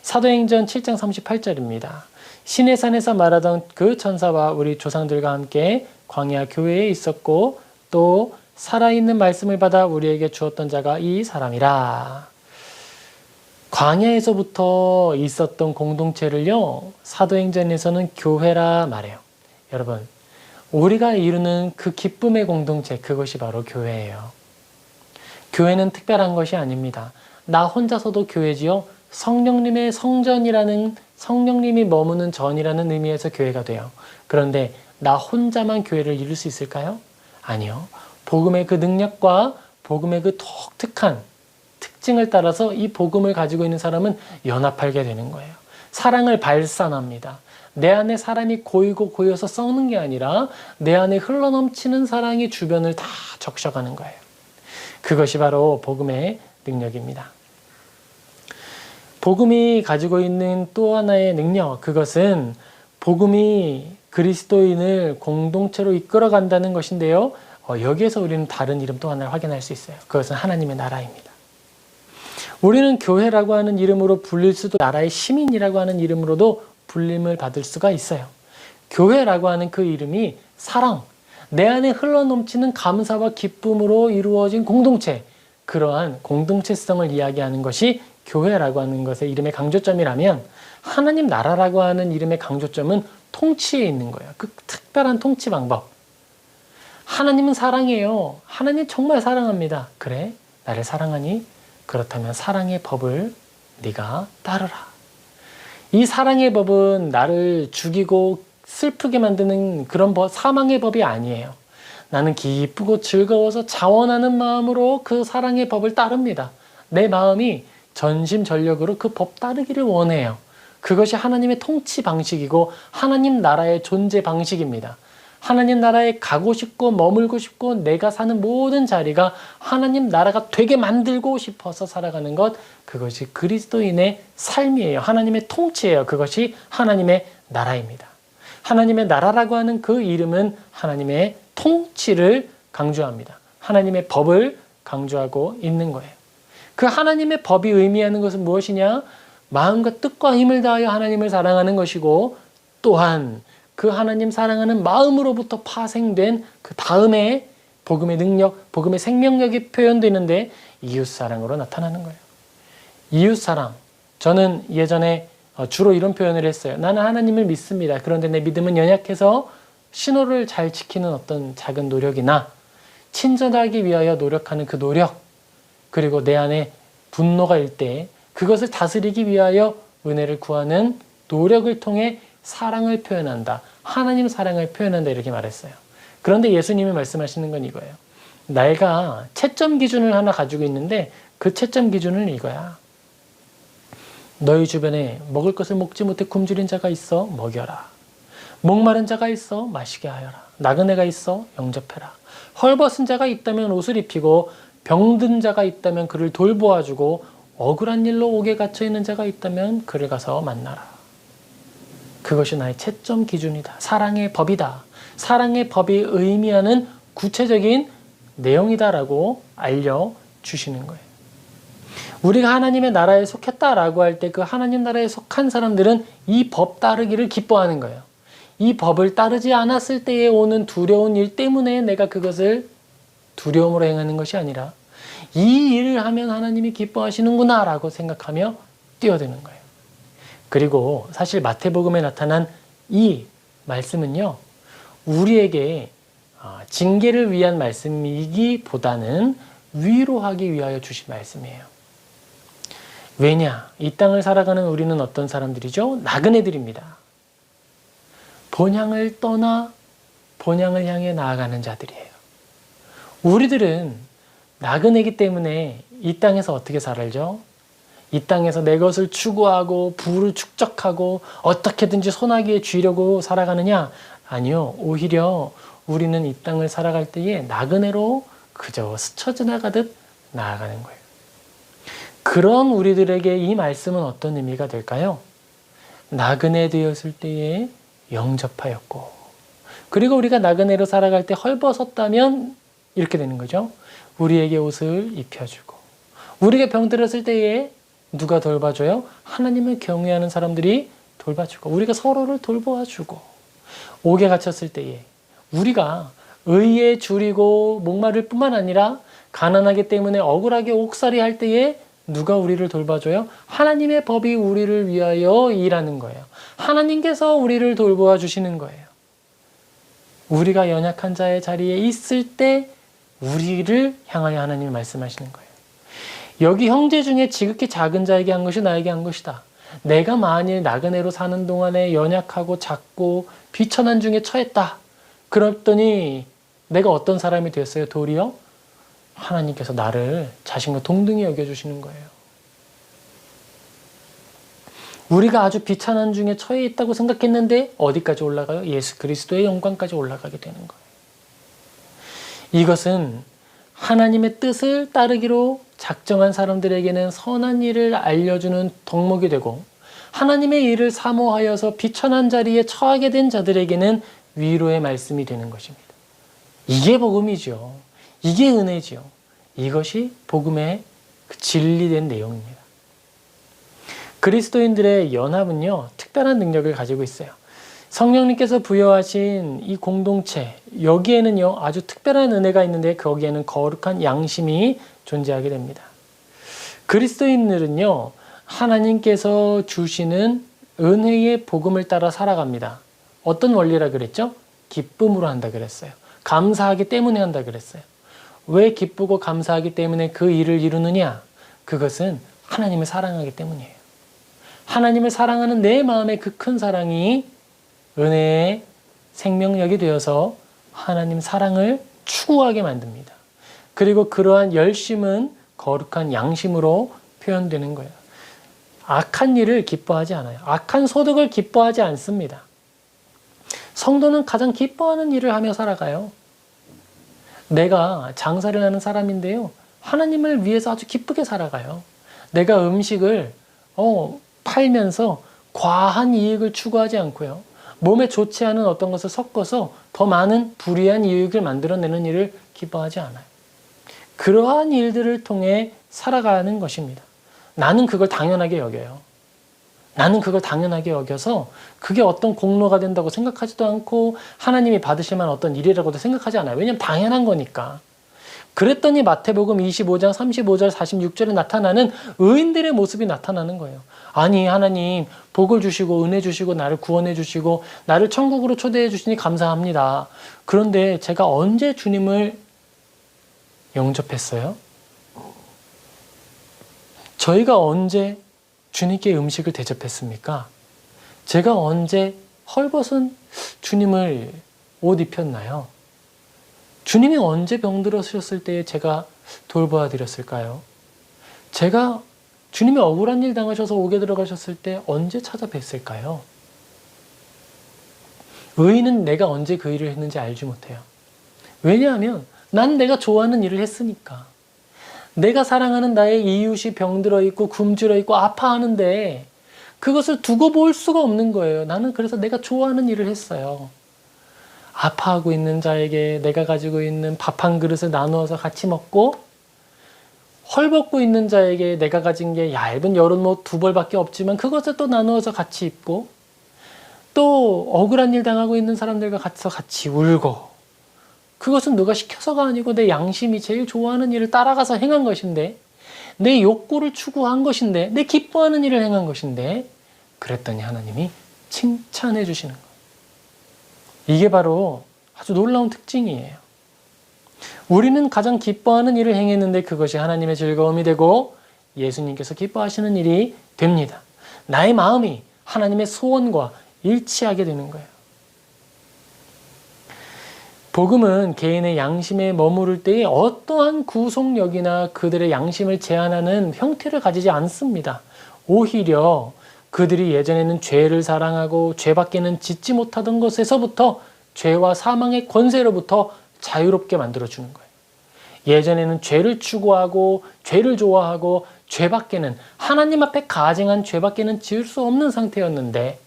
사도행전 7장 38절입니다. 시내산에서 말하던 그 천사와 우리 조상들과 함께 광야 교회에 있었고 또 살아있는 말씀을 받아 우리에게 주었던 자가 이 사람이라. 광야에서부터 있었던 공동체를요, 사도행전에서는 교회라 말해요. 여러분, 우리가 이루는 그 기쁨의 공동체, 그것이 바로 교회예요. 교회는 특별한 것이 아닙니다. 나 혼자서도 교회지요. 성령님의 성전이라는, 성령님이 머무는 전이라는 의미에서 교회가 돼요. 그런데 나 혼자만 교회를 이룰 수 있을까요? 아니요. 복음의 그 능력과 복음의 그 독특한 특징을 따라서 이 복음을 가지고 있는 사람은 연합하게 되는 거예요. 사랑을 발산합니다. 내 안에 사람이 고이고 고여서 썩는 게 아니라 내 안에 흘러넘치는 사랑이 주변을 다 적셔가는 거예요. 그것이 바로 복음의 능력입니다. 복음이 가지고 있는 또 하나의 능력, 그것은 복음이 그리스도인을 공동체로 이끌어간다는 것인데요. 여기에서 우리는 다른 이름 또 하나를 확인할 수 있어요. 그것은 하나님의 나라입니다. 우리는 교회라고 하는 이름으로 불릴 수도, 나라의 시민이라고 하는 이름으로도 불림을 받을 수가 있어요. 교회라고 하는 그 이름이 사랑, 내 안에 흘러넘치는 감사와 기쁨으로 이루어진 공동체, 그러한 공동체성을 이야기하는 것이 교회라고 하는 것의 이름의 강조점이라면, 하나님 나라라고 하는 이름의 강조점은 통치에 있는 거예요. 그 특별한 통치 방법. 하나님은 사랑이에요. 하나님 정말 사랑합니다. 그래? 나를 사랑하니? 그렇다면 사랑의 법을 네가 따르라. 이 사랑의 법은 나를 죽이고 슬프게 만드는 그런 사망의 법이 아니에요. 나는 기쁘고 즐거워서 자원하는 마음으로 그 사랑의 법을 따릅니다. 내 마음이 전심전력으로 그 법 따르기를 원해요. 그것이 하나님의 통치 방식이고 하나님 나라의 존재 방식입니다. 하나님 나라에 가고 싶고 머물고 싶고 내가 사는 모든 자리가 하나님 나라가 되게 만들고 싶어서 살아가는 것, 그것이 그리스도인의 삶이에요. 하나님의 통치예요. 그것이 하나님의 나라입니다. 하나님의 나라라고 하는 그 이름은 하나님의 통치를 강조합니다. 하나님의 법을 강조하고 있는 거예요. 그 하나님의 법이 의미하는 것은 무엇이냐? 마음과 뜻과 힘을 다하여 하나님을 사랑하는 것이고, 또한 그 하나님 사랑하는 마음으로부터 파생된 그 다음에 복음의 능력, 복음의 생명력이 표현되는데 이웃사랑으로 나타나는 거예요. 이웃사랑. 저는 예전에 주로 이런 표현을 했어요. 나는 하나님을 믿습니다. 그런데 내 믿음은 연약해서 신호를 잘 지키는 어떤 작은 노력이나 친절하기 위하여 노력하는 그 노력, 그리고 내 안에 분노가 일 때 그것을 다스리기 위하여 은혜를 구하는 노력을 통해 사랑을 표현한다. 하나님 사랑을 표현한다. 이렇게 말했어요. 그런데 예수님이 말씀하시는 건 이거예요. 내가 채점 기준을 하나 가지고 있는데 그 채점 기준은 이거야. 너희 주변에 먹을 것을 먹지 못해 굶주린 자가 있어 먹여라. 목마른 자가 있어 마시게 하여라. 나그네가 있어 영접해라. 헐벗은 자가 있다면 옷을 입히고 병든 자가 있다면 그를 돌보아주고 억울한 일로 옥에 갇혀있는 자가 있다면 그를 가서 만나라. 그것이 나의 채점 기준이다. 사랑의 법이다. 사랑의 법이 의미하는 구체적인 내용이다라고 알려주시는 거예요. 우리가 하나님의 나라에 속했다라고 할 때 그 하나님 나라에 속한 사람들은 이 법 따르기를 기뻐하는 거예요. 이 법을 따르지 않았을 때에 오는 두려운 일 때문에 내가 그것을 두려움으로 행하는 것이 아니라 이 일을 하면 하나님이 기뻐하시는구나 라고 생각하며 뛰어드는 거예요. 그리고 사실 마태복음에 나타난 이 말씀은요, 우리에게 징계를 위한 말씀이기보다는 위로하기 위하여 주신 말씀이에요. 왜냐? 이 땅을 살아가는 우리는 어떤 사람들이죠? 나그네들입니다. 본향을 떠나 본향을 향해 나아가는 자들이에요. 우리들은 나그네이기 때문에 이 땅에서 어떻게 살죠? 이 땅에서 내 것을 추구하고 부를 축적하고 어떻게든지 손아귀에 쥐려고 살아가느냐? 아니요. 오히려 우리는 이 땅을 살아갈 때에 나그네로 그저 스쳐 지나가듯 나아가는 거예요. 그런 우리들에게 이 말씀은 어떤 의미가 될까요? 나그네 되었을 때에 영접하였고, 그리고 우리가 나그네로 살아갈 때 헐벗었다면 이렇게 되는 거죠. 우리에게 옷을 입혀주고, 우리가 병들었을 때에 누가 돌봐줘요? 하나님을 경외하는 사람들이 돌봐주고, 우리가 서로를 돌보아주고, 옥에 갇혔을 때에 우리가 의에 줄이고 목마를 뿐만 아니라 가난하기 때문에 억울하게 옥살이 할 때에 누가 우리를 돌봐줘요? 하나님의 법이 우리를 위하여 일하는 거예요. 하나님께서 우리를 돌보아 주시는 거예요. 우리가 연약한 자의 자리에 있을 때 우리를 향하여 하나님이 말씀하시는 거예요. 여기 형제 중에 지극히 작은 자에게 한 것이 나에게 한 것이다. 내가 만일 나그네로 사는 동안에 연약하고 작고 비천한 중에 처했다. 그랬더니 내가 어떤 사람이 됐어요? 도리어 하나님께서 나를 자신과 동등히 여겨주시는 거예요. 우리가 아주 비천한 중에 처해 있다고 생각했는데 어디까지 올라가요? 예수 그리스도의 영광까지 올라가게 되는 거예요. 이것은 하나님의 뜻을 따르기로 작정한 사람들에게는 선한 일을 알려주는 덕목이 되고, 하나님의 일을 사모하여서 비천한 자리에 처하게 된 자들에게는 위로의 말씀이 되는 것입니다. 이게 복음이죠. 이게 은혜죠. 이것이 복음의 진리된 내용입니다. 그리스도인들의 연합은요, 특별한 능력을 가지고 있어요. 성령님께서 부여하신 이 공동체, 여기에는요 아주 특별한 은혜가 있는데 거기에는 거룩한 양심이 존재하게 됩니다. 그리스도인들은요 하나님께서 주시는 은혜의 복음을 따라 살아갑니다. 어떤 원리라 그랬죠? 기쁨으로 한다 그랬어요. 감사하기 때문에 한다 그랬어요. 왜 기쁘고 감사하기 때문에 그 일을 이루느냐? 그것은 하나님을 사랑하기 때문이에요. 하나님을 사랑하는 내 마음의 그 큰 사랑이 은혜의 생명력이 되어서 하나님 사랑을 추구하게 만듭니다. 그리고 그러한 열심은 거룩한 양심으로 표현되는 거예요. 악한 일을 기뻐하지 않아요. 악한 소득을 기뻐하지 않습니다. 성도는 가장 기뻐하는 일을 하며 살아가요. 내가 장사를 하는 사람인데요. 하나님을 위해서 아주 기쁘게 살아가요. 내가 음식을 팔면서 과한 이익을 추구하지 않고요. 몸에 좋지 않은 어떤 것을 섞어서 더 많은 불이한 이익을 만들어내는 일을 기뻐하지 않아요. 그러한 일들을 통해 살아가는 것입니다. 나는 그걸 당연하게 여겨요. 나는 그걸 당연하게 여겨서 그게 어떤 공로가 된다고 생각하지도 않고 하나님이 받으실 만한 어떤 일이라고도 생각하지 않아요. 왜냐하면 당연한 거니까. 그랬더니 마태복음 25장 35절 46절에 나타나는 의인들의 모습이 나타나는 거예요. 아니 하나님 복을 주시고 은혜 주시고 나를 구원해 주시고 나를 천국으로 초대해 주시니 감사합니다. 그런데 제가 언제 주님을 영접했어요? 저희가 언제 주님께 음식을 대접했습니까? 제가 언제 헐벗은 주님을 옷 입혔나요? 주님이 언제 병들으셨을 때에 제가 돌보아 드렸을까요? 제가 주님이 억울한 일 당하셔서 옥에 들어가셨을 때 언제 찾아뵀을까요? 의인은 내가 언제 그 일을 했는지 알지 못해요. 왜냐하면 난 내가 좋아하는 일을 했으니까. 내가 사랑하는 나의 이웃이 병들어 있고 굶주려 있고 아파하는데 그것을 두고 볼 수가 없는 거예요. 나는 그래서 내가 좋아하는 일을 했어요. 아파하고 있는 자에게 내가 가지고 있는 밥 한 그릇을 나누어서 같이 먹고, 헐벗고 있는 자에게 내가 가진 게 얇은 여름옷 2벌밖에 없지만 그것을 또 나누어서 같이 입고, 또 억울한 일 당하고 있는 사람들과 같이 울고, 그것은 누가 시켜서가 아니고 내 양심이 제일 좋아하는 일을 따라가서 행한 것인데, 내 욕구를 추구한 것인데, 내 기뻐하는 일을 행한 것인데, 그랬더니 하나님이 칭찬해 주시는 거예요. 이게 바로 아주 놀라운 특징이에요. 우리는 가장 기뻐하는 일을 행했는데 그것이 하나님의 즐거움이 되고 예수님께서 기뻐하시는 일이 됩니다. 나의 마음이 하나님의 소원과 일치하게 되는 거예요. 복음은 개인의 양심에 머무를 때에 어떠한 구속력이나 그들의 양심을 제한하는 형태를 가지지 않습니다. 오히려 그들이 예전에는 죄를 사랑하고 죄밖에는 짓지 못하던 것에서부터 죄와 사망의 권세로부터 자유롭게 만들어주는 거예요. 예전에는 죄를 추구하고 죄를 좋아하고 죄밖에는, 하나님 앞에 가증한 죄밖에는 지을 수 없는 상태였는데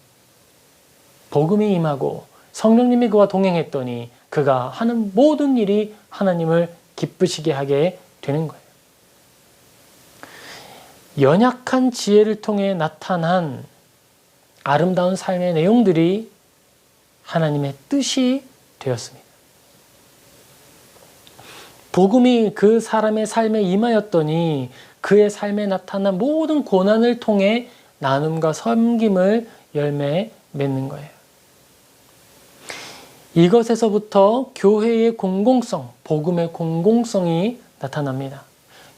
복음이 임하고 성령님이 그와 동행했더니 그가 하는 모든 일이 하나님을 기쁘시게 하게 되는 거예요. 연약한 지혜를 통해 나타난 아름다운 삶의 내용들이 하나님의 뜻이 되었습니다. 복음이 그 사람의 삶에 임하였더니 그의 삶에 나타난 모든 고난을 통해 나눔과 섬김을 열매 맺는 거예요. 이것에서부터 교회의 공공성, 복음의 공공성이 나타납니다.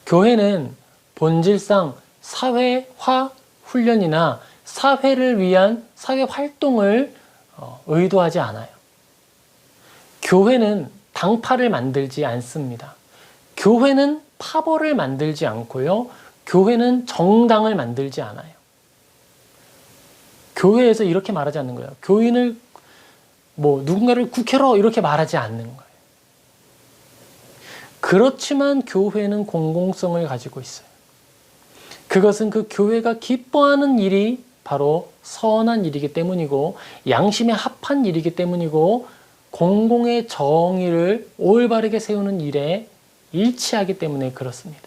교회는 본질상 사회화 훈련이나 사회를 위한 사회 활동을 의도하지 않아요. 교회는 당파를 만들지 않습니다. 교회는 파벌을 만들지 않고요. 교회는 정당을 만들지 않아요. 교회에서 이렇게 말하지 않는 거예요. 교인을 누군가를 국회로 이렇게 말하지 않는 거예요. 그렇지만 교회는 공공성을 가지고 있어요. 그것은 그 교회가 기뻐하는 일이 바로 선한 일이기 때문이고 양심에 합한 일이기 때문이고 공공의 정의를 올바르게 세우는 일에 일치하기 때문에 그렇습니다.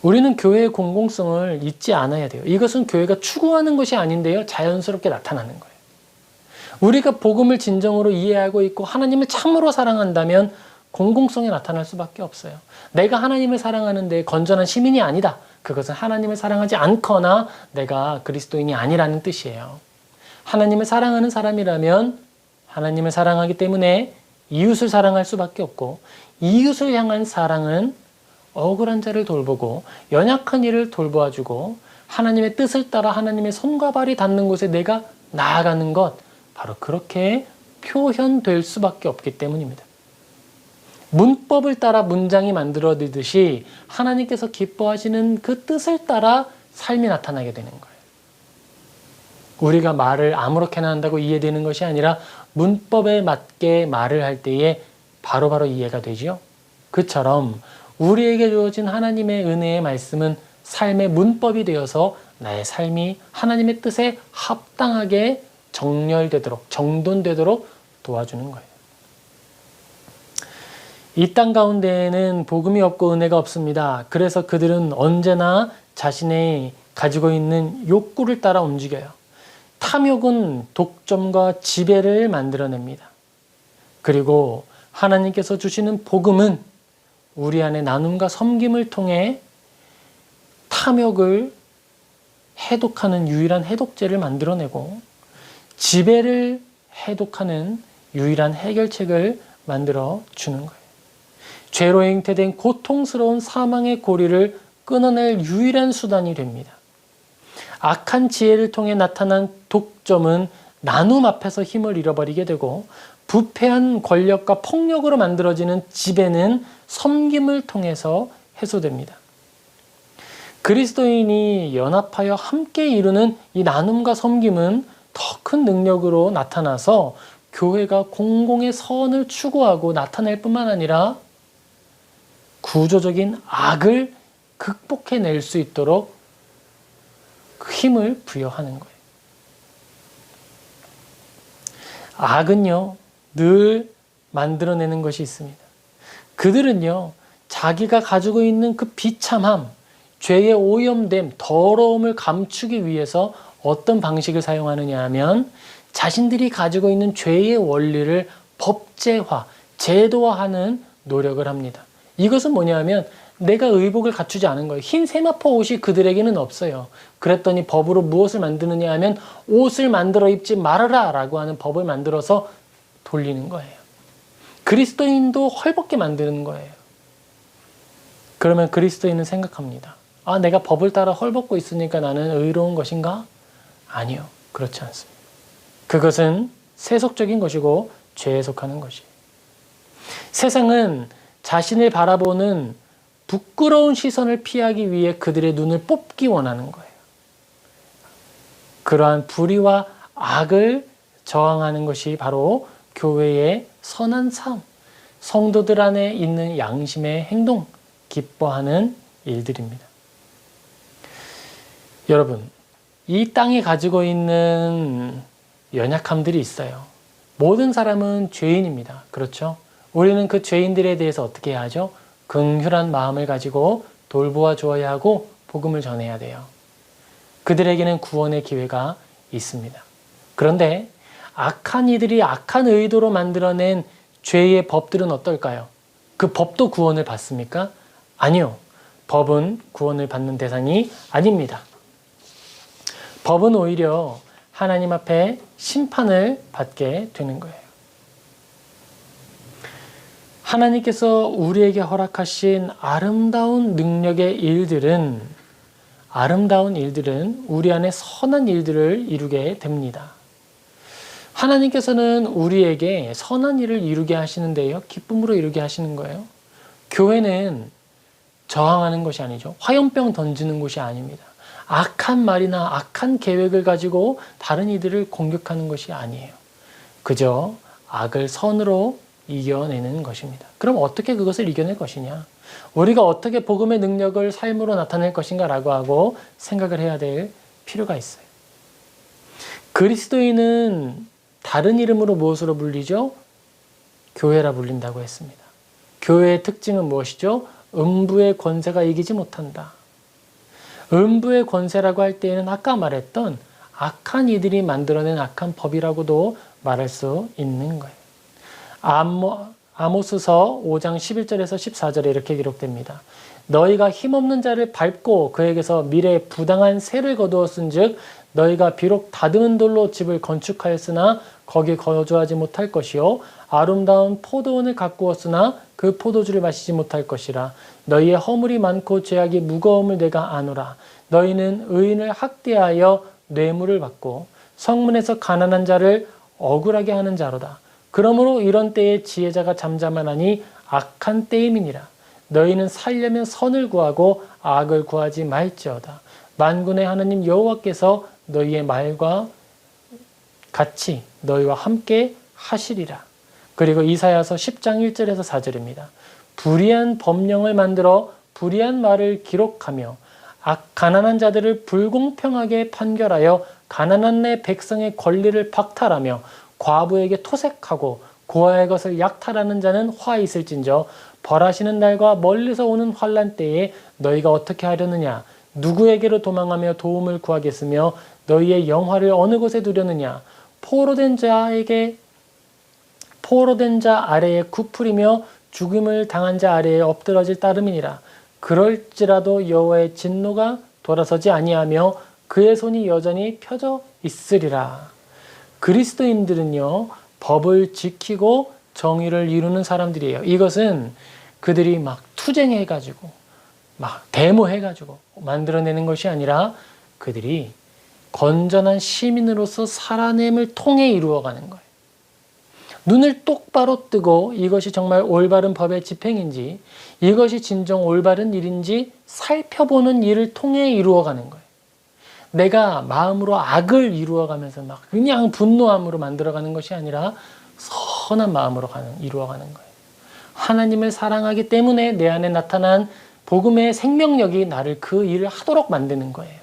우리는 교회의 공공성을 잊지 않아야 돼요. 이것은 교회가 추구하는 것이 아닌데요. 자연스럽게 나타나는 거예요. 우리가 복음을 진정으로 이해하고 있고 하나님을 참으로 사랑한다면 공공성이 나타날 수밖에 없어요. 내가 하나님을 사랑하는데 건전한 시민이 아니다. 그것은 하나님을 사랑하지 않거나 내가 그리스도인이 아니라는 뜻이에요. 하나님을 사랑하는 사람이라면 하나님을 사랑하기 때문에 이웃을 사랑할 수밖에 없고, 이웃을 향한 사랑은 억울한 자를 돌보고 연약한 이를 돌보아주고 하나님의 뜻을 따라 하나님의 손과 발이 닿는 곳에 내가 나아가는 것, 바로 그렇게 표현될 수밖에 없기 때문입니다. 문법을 따라 문장이 만들어지듯이 하나님께서 기뻐하시는 그 뜻을 따라 삶이 나타나게 되는 거예요. 우리가 말을 아무렇게나 한다고 이해되는 것이 아니라 문법에 맞게 말을 할 때에 바로바로 이해가 되지요. 그처럼 우리에게 주어진 하나님의 은혜의 말씀은 삶의 문법이 되어서 나의 삶이 하나님의 뜻에 합당하게 정렬되도록, 정돈되도록 도와주는 거예요. 이 땅 가운데에는 복음이 없고 은혜가 없습니다. 그래서 그들은 언제나 자신의 가지고 있는 욕구를 따라 움직여요. 탐욕은 독점과 지배를 만들어냅니다. 그리고 하나님께서 주시는 복음은 우리 안에 나눔과 섬김을 통해 탐욕을 해독하는 유일한 해독제를 만들어내고 지배를 해독하는 유일한 해결책을 만들어 주는 거예요. 죄로 잉태된 고통스러운 사망의 고리를 끊어낼 유일한 수단이 됩니다. 악한 지혜를 통해 나타난 독점은 나눔 앞에서 힘을 잃어버리게 되고, 부패한 권력과 폭력으로 만들어지는 지배는 섬김을 통해서 해소됩니다. 그리스도인이 연합하여 함께 이루는 이 나눔과 섬김은 더 큰 능력으로 나타나서 교회가 공공의 선을 추구하고 나타낼 뿐만 아니라 구조적인 악을 극복해낼 수 있도록 그 힘을 부여하는 거예요. 악은요, 늘 만들어내는 것이 있습니다. 그들은요, 자기가 가지고 있는 그 비참함, 죄의 오염됨, 더러움을 감추기 위해서 어떤 방식을 사용하느냐 하면 자신들이 가지고 있는 죄의 원리를 법제화, 제도화하는 노력을 합니다. 이것은 뭐냐면 내가 의복을 갖추지 않은 거예요. 흰 세마포 옷이 그들에게는 없어요. 그랬더니 법으로 무엇을 만드느냐 하면 옷을 만들어 입지 말아라 라고 하는 법을 만들어서 돌리는 거예요. 그리스도인도 헐벗게 만드는 거예요. 그러면 그리스도인은 생각합니다. 아, 내가 법을 따라 헐벗고 있으니까 나는 의로운 것인가? 아니요. 그렇지 않습니다. 그것은 세속적인 것이고 죄에 속하는 것이에요. 세상은 자신을 바라보는 부끄러운 시선을 피하기 위해 그들의 눈을 뽑기 원하는 거예요. 그러한 불의와 악을 저항하는 것이 바로 교회의 선한 삶, 성도들 안에 있는 양심의 행동, 기뻐하는 일들입니다. 여러분, 이 땅이 가지고 있는 연약함들이 있어요. 모든 사람은 죄인입니다. 그렇죠? 우리는 그 죄인들에 대해서 어떻게 해야 하죠? 긍휼한 마음을 가지고 돌보아 주어야 하고 복음을 전해야 돼요. 그들에게는 구원의 기회가 있습니다. 그런데 악한 이들이 악한 의도로 만들어낸 죄의 법들은 어떨까요? 그 법도 구원을 받습니까? 아니요. 법은 구원을 받는 대상이 아닙니다. 법은 오히려 하나님 앞에 심판을 받게 되는 거예요. 하나님께서 우리에게 허락하신 아름다운 능력의 일들은 우리 안에 선한 일들을 이루게 됩니다. 하나님께서는 우리에게 선한 일을 이루게 하시는데요. 기쁨으로 이루게 하시는 거예요. 교회는 저항하는 것이 아니죠. 화염병 던지는 곳이 아닙니다. 악한 말이나 악한 계획을 가지고 다른 이들을 공격하는 것이 아니에요. 그저 악을 선으로 이겨내는 것입니다. 그럼 어떻게 그것을 이겨낼 것이냐? 우리가 어떻게 복음의 능력을 삶으로 나타낼 것인가 라고 하고 생각을 해야 될 필요가 있어요. 그리스도인은 다른 이름으로 무엇으로 불리죠? 교회라 불린다고 했습니다. 교회의 특징은 무엇이죠? 음부의 권세가 이기지 못한다. 음부의 권세라고 할 때에는 아까 말했던 악한 이들이 만들어낸 악한 법이라고도 말할 수 있는 거예요. 아모스서 5장 11절에서 14절에 이렇게 기록됩니다. 너희가 힘없는 자를 밟고 그에게서 미래에 부당한 세를 거두었은즉 너희가 비록 다듬은 돌로 집을 건축하였으나 거기 거주하지 못할 것이요 아름다운 포도원을 가꾸었으나 그 포도주를 마시지 못할 것이라. 너희의 허물이 많고 죄악이 무거움을 내가 아노라. 너희는 의인을 학대하여 뇌물을 받고 성문에서 가난한 자를 억울하게 하는 자로다. 그러므로 이런 때에 지혜자가 잠잠하나니 악한 때임이니라. 너희는 살려면 선을 구하고 악을 구하지 말지어다. 만군의 하나님 여호와께서 너희의 말과 같이 너희와 함께 하시리라. 그리고 이사야서 10장 1절에서 4절입니다. 불의한 법령을 만들어 불의한 말을 기록하며 가난한 자들을 불공평하게 판결하여 가난한 내 백성의 권리를 박탈하며 과부에게 토색하고 고아의 것을 약탈하는 자는 화 있을진저 벌하시는 날과 멀리서 오는 환난 때에 너희가 어떻게 하려느냐? 누구에게로 도망하며 도움을 구하겠으며 너희의 영화를 어느 곳에 두려느냐? 포로된 자 아래에 굽으리며 죽음을 당한 자 아래에 엎드러질 따름이니라. 그럴지라도 여호와의 진노가 돌아서지 아니하며 그의 손이 여전히 펴져 있으리라. 그리스도인들은요, 법을 지키고 정의를 이루는 사람들이에요. 이것은 그들이 막 투쟁해가지고 막 데모해가지고 만들어내는 것이 아니라 그들이 건전한 시민으로서 살아냄을 통해 이루어가는 거예요. 눈을 똑바로 뜨고 이것이 정말 올바른 법의 집행인지 이것이 진정 올바른 일인지 살펴보는 일을 통해 이루어가는 거예요. 내가 마음으로 악을 이루어가면서 막 그냥 분노함으로 만들어가는 것이 아니라 선한 마음으로 이루어가는 거예요. 하나님을 사랑하기 때문에 내 안에 나타난 복음의 생명력이 나를 그 일을 하도록 만드는 거예요.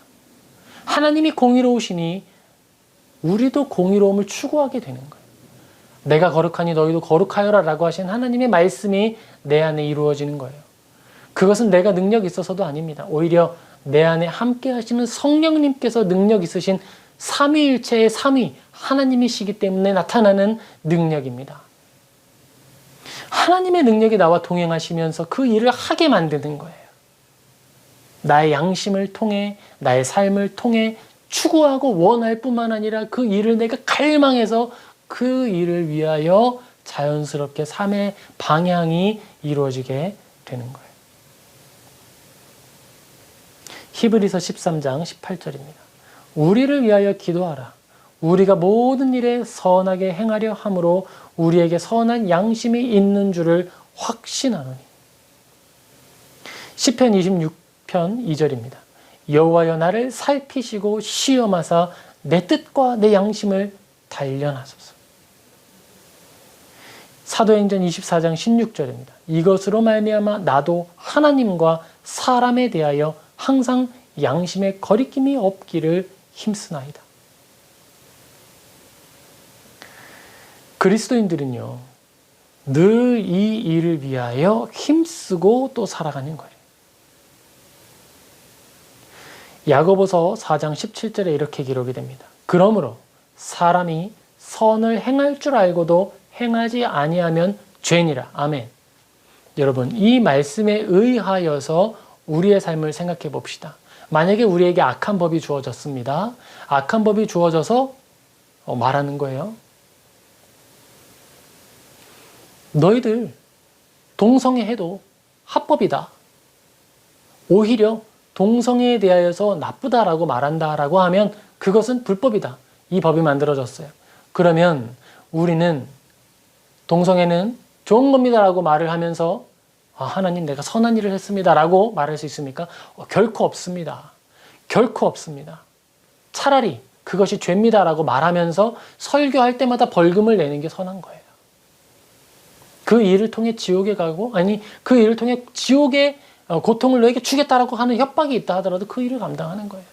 하나님이 공의로우시니 우리도 공의로움을 추구하게 되는 거예요. 내가 거룩하니 너희도 거룩하여라 라고 하신 하나님의 말씀이 내 안에 이루어지는 거예요. 그것은 내가 능력이 있어서도 아닙니다. 오히려 내 안에 함께 하시는 성령님께서 능력 있으신 삼위일체의 삼위 하나님이시기 때문에 나타나는 능력입니다. 하나님의 능력이 나와 동행하시면서 그 일을 하게 만드는 거예요. 나의 양심을 통해 나의 삶을 통해 추구하고 원할 뿐만 아니라 그 일을 내가 갈망해서 그 일을 위하여 자연스럽게 삶의 방향이 이루어지게 되는 거예요. 히브리서 13장 18절입니다. 우리를 위하여 기도하라. 우리가 모든 일에 선하게 행하려 함으로 우리에게 선한 양심이 있는 줄을 확신하노니. 시편 26편 2절입니다. 여호와여 나를 살피시고 시험하사 내 뜻과 내 양심을 단련하소서. 사도행전 24장 16절입니다. 이것으로 말미암아 나도 하나님과 사람에 대하여 항상 양심의 거리낌이 없기를 힘쓰나이다. 그리스도인들은요, 늘 이 일을 위하여 힘쓰고 또 살아가는 거예요. 야고보서 4장 17절에 이렇게 기록이 됩니다. 그러므로 사람이 선을 행할 줄 알고도 행하지 아니하면 죄니라. 아멘. 여러분, 이 말씀에 의하여서 우리의 삶을 생각해 봅시다. 만약에 우리에게 악한 법이 주어졌습니다. 악한 법이 주어져서 말하는 거예요. 너희들 동성애해도 합법이다. 오히려 동성애에 대하여서 나쁘다라고 말한다라고 하면 그것은 불법이다. 이 법이 만들어졌어요. 그러면 우리는 동성애는 좋은 겁니다라고 말을 하면서 하나님 내가 선한 일을 했습니다라고 말할 수 있습니까? 결코 없습니다. 결코 없습니다. 차라리 그것이 죄입니다라고 말하면서 설교할 때마다 벌금을 내는 게 선한 거예요. 그 일을 통해 지옥에 가고 그 일을 통해 지옥의 고통을 너에게 주겠다라고 하는 협박이 있다 하더라도 그 일을 감당하는 거예요.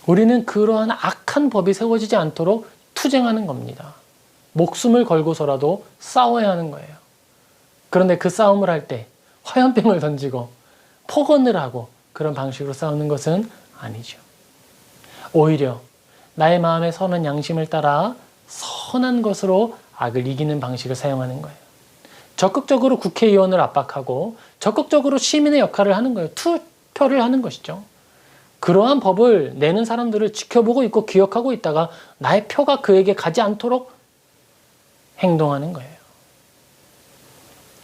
우리는 그러한 악한 법이 세워지지 않도록 투쟁하는 겁니다. 목숨을 걸고서라도 싸워야 하는 거예요. 그런데 그 싸움을 할 때 화염병을 던지고 폭언을 하고 그런 방식으로 싸우는 것은 아니죠. 오히려 나의 마음에 선한 양심을 따라 선한 것으로 악을 이기는 방식을 사용하는 거예요. 적극적으로 국회의원을 압박하고 적극적으로 시민의 역할을 하는 거예요. 투표를 하는 것이죠. 그러한 법을 내는 사람들을 지켜보고 있고 기억하고 있다가 나의 표가 그에게 가지 않도록 행동하는 거예요.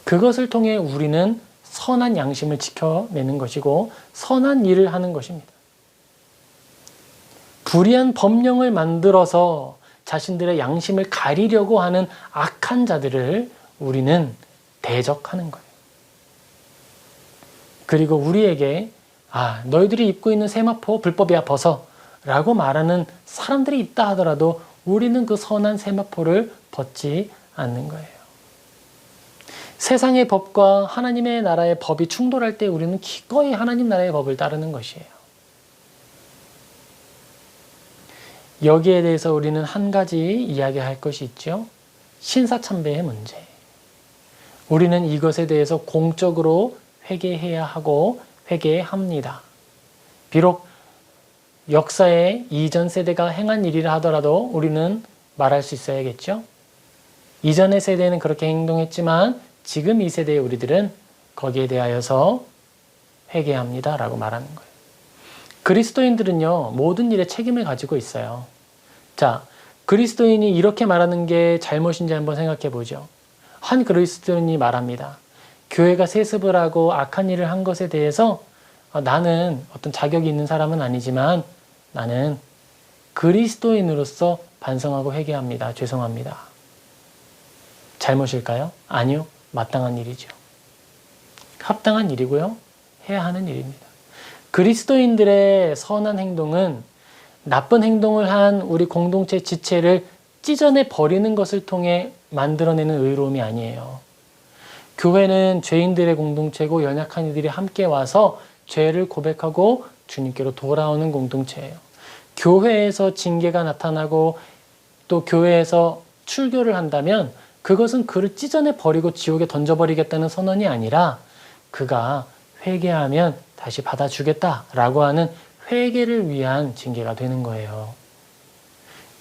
그것을 통해 우리는 선한 양심을 지켜내는 것이고 선한 일을 하는 것입니다. 불의한 법령을 만들어서 자신들의 양심을 가리려고 하는 악한 자들을 우리는 대적하는 거예요. 그리고 우리에게 너희들이 입고 있는 세마포 불법이야 벗어 라고 말하는 사람들이 있다 하더라도 우리는 그 선한 세마포를 벗지 않는 거예요. 세상의 법과 하나님의 나라의 법이 충돌할 때 우리는 기꺼이 하나님 나라의 법을 따르는 것이에요. 여기에 대해서 우리는 한 가지 이야기할 것이 있죠. 신사참배의 문제. 우리는 이것에 대해서 공적으로 회개해야 하고 회개합니다. 비록 역사의 이전 세대가 행한 일이라 하더라도 우리는 말할 수 있어야겠죠. 이전의 세대는 그렇게 행동했지만 지금 이 세대의 우리들은 거기에 대하여서 회개합니다 라고 말하는 거예요. 그리스도인들은요, 모든 일에 책임을 가지고 있어요. 자, 그리스도인이 이렇게 말하는 게 잘못인지 한번 생각해 보죠. 한 그리스도인이 말합니다. 교회가 세습을 하고 악한 일을 한 것에 대해서 나는 어떤 자격이 있는 사람은 아니지만 나는 그리스도인으로서 반성하고 회개합니다. 죄송합니다. 잘못일까요? 아니요. 마땅한 일이죠. 합당한 일이고요. 해야 하는 일입니다. 그리스도인들의 선한 행동은 나쁜 행동을 한 우리 공동체 지체를 찢어내 버리는 것을 통해 만들어내는 의로움이 아니에요. 교회는 죄인들의 공동체고 연약한 이들이 함께 와서 죄를 고백하고 주님께로 돌아오는 공동체예요. 교회에서 징계가 나타나고 또 교회에서 출교를 한다면 그것은 그를 찢어내 버리고 지옥에 던져버리겠다는 선언이 아니라 그가 회개하면 다시 받아주겠다라고 하는 회개를 위한 징계가 되는 거예요.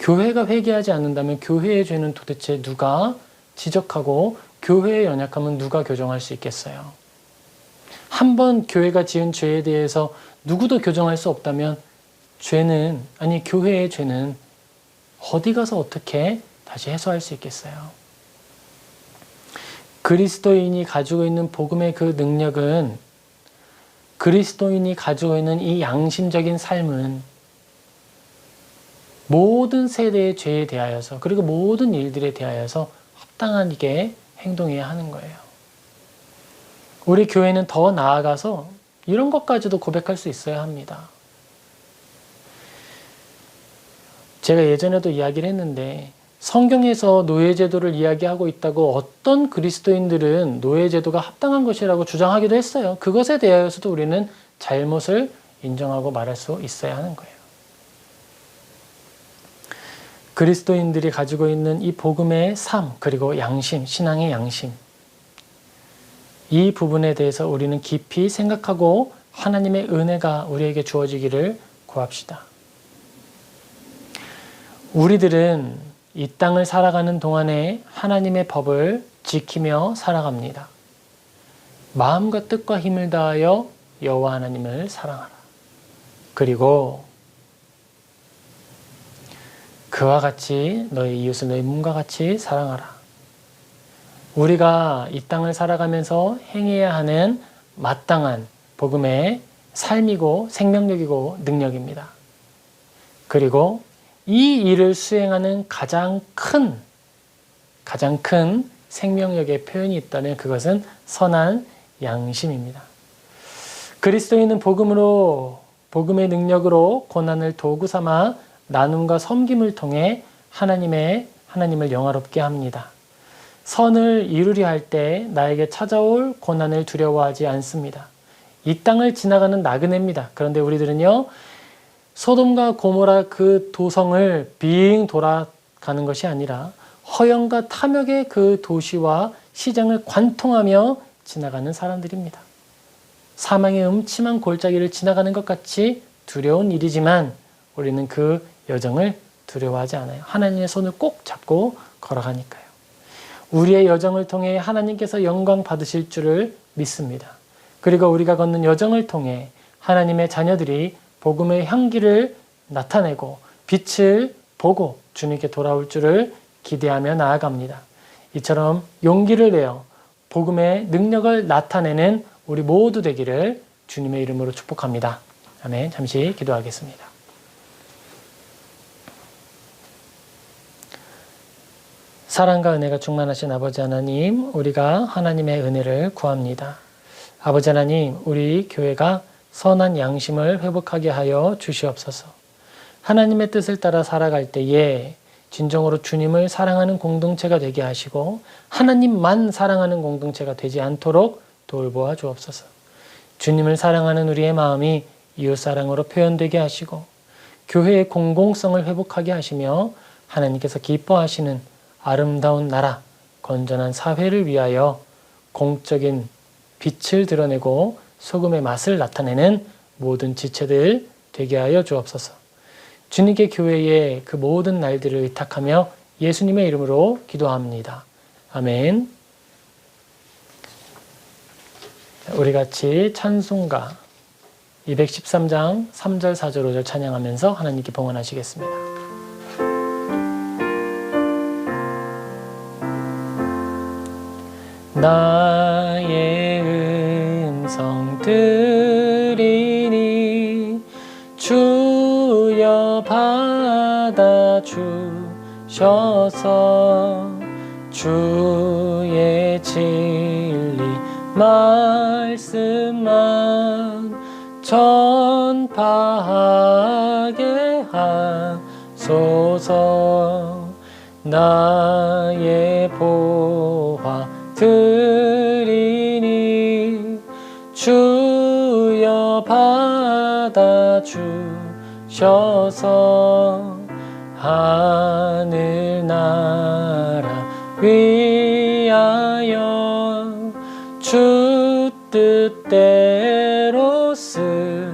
교회가 회개하지 않는다면 교회의 죄는 도대체 누가 지적하고 교회의 연약함은 누가 교정할 수 있겠어요? 한번 교회가 지은 죄에 대해서 누구도 교정할 수 없다면 교회의 죄는 어디 가서 어떻게 다시 해소할 수 있겠어요? 그리스도인이 가지고 있는 복음의 그 능력은 그리스도인이 가지고 있는 이 양심적인 삶은 모든 세대의 죄에 대하여서 그리고 모든 일들에 대하여서 합당하게 행동해야 하는 거예요. 우리 교회는 더 나아가서 이런 것까지도 고백할 수 있어야 합니다. 제가 예전에도 이야기를 했는데 성경에서 노예제도를 이야기하고 있다고 어떤 그리스도인들은 노예제도가 합당한 것이라고 주장하기도 했어요. 그것에 대하여서도 우리는 잘못을 인정하고 말할 수 있어야 하는 거예요. 그리스도인들이 가지고 있는 이 복음의 삶, 그리고 양심, 신앙의 양심, 이 부분에 대해서 우리는 깊이 생각하고 하나님의 은혜가 우리에게 주어지기를 구합시다. 우리들은 이 땅을 살아가는 동안에 하나님의 법을 지키며 살아갑니다. 마음과 뜻과 힘을 다하여 여호와 하나님을 사랑하라. 그리고 그와 같이 너희 이웃을 너희 몸과 같이 사랑하라. 우리가 이 땅을 살아가면서 행해야 하는 마땅한 복음의 삶이고 생명력이고 능력입니다. 그리고 이 일을 수행하는 가장 큰 생명력의 표현이 있다면 그것은 선한 양심입니다. 그리스도인은 복음의 능력으로 고난을 도구 삼아 나눔과 섬김을 통해 하나님을 영화롭게 합니다. 선을 이루려 할 때 나에게 찾아올 고난을 두려워하지 않습니다. 이 땅을 지나가는 나그네입니다. 그런데 우리들은요, 소돔과 고모라 그 도성을 빙 돌아가는 것이 아니라 허영과 탐욕의 그 도시와 시장을 관통하며 지나가는 사람들입니다. 사망의 음침한 골짜기를 지나가는 것 같이 두려운 일이지만 우리는 그 여정을 두려워하지 않아요. 하나님의 손을 꼭 잡고 걸어가니까요. 우리의 여정을 통해 하나님께서 영광 받으실 줄을 믿습니다. 그리고 우리가 걷는 여정을 통해 하나님의 자녀들이 복음의 향기를 나타내고 빛을 보고 주님께 돌아올 줄을 기대하며 나아갑니다. 이처럼 용기를 내어 복음의 능력을 나타내는 우리 모두 되기를 주님의 이름으로 축복합니다. 아멘. 잠시 기도하겠습니다. 사랑과 은혜가 충만하신 아버지 하나님, 우리가 하나님의 은혜를 구합니다. 아버지 하나님, 우리 교회가 선한 양심을 회복하게 하여 주시옵소서. 하나님의 뜻을 따라 살아갈 때에 진정으로 주님을 사랑하는 공동체가 되게 하시고 하나님만 사랑하는 공동체가 되지 않도록 돌보아 주옵소서. 주님을 사랑하는 우리의 마음이 이웃사랑으로 표현되게 하시고 교회의 공공성을 회복하게 하시며 하나님께서 기뻐하시는 아름다운 나라, 건전한 사회를 위하여 공적인 빛을 드러내고 소금의 맛을 나타내는 모든 지체들 되게 하여 주옵소서. 주님께 교회의 그 모든 날들을 의탁하며 예수님의 이름으로 기도합니다. 아멘. 우리 같이 찬송가 213장 3절 4절 5절 찬양하면서 하나님께 봉헌하시겠습니다. 나의 음성 들으니 주여 받아주셔서 주의 진리 말씀만 전파하게 하소서. 나의 보화 드리니 주여 받아주셔서 하늘나라 위하여 주 뜻대로 쓰소서.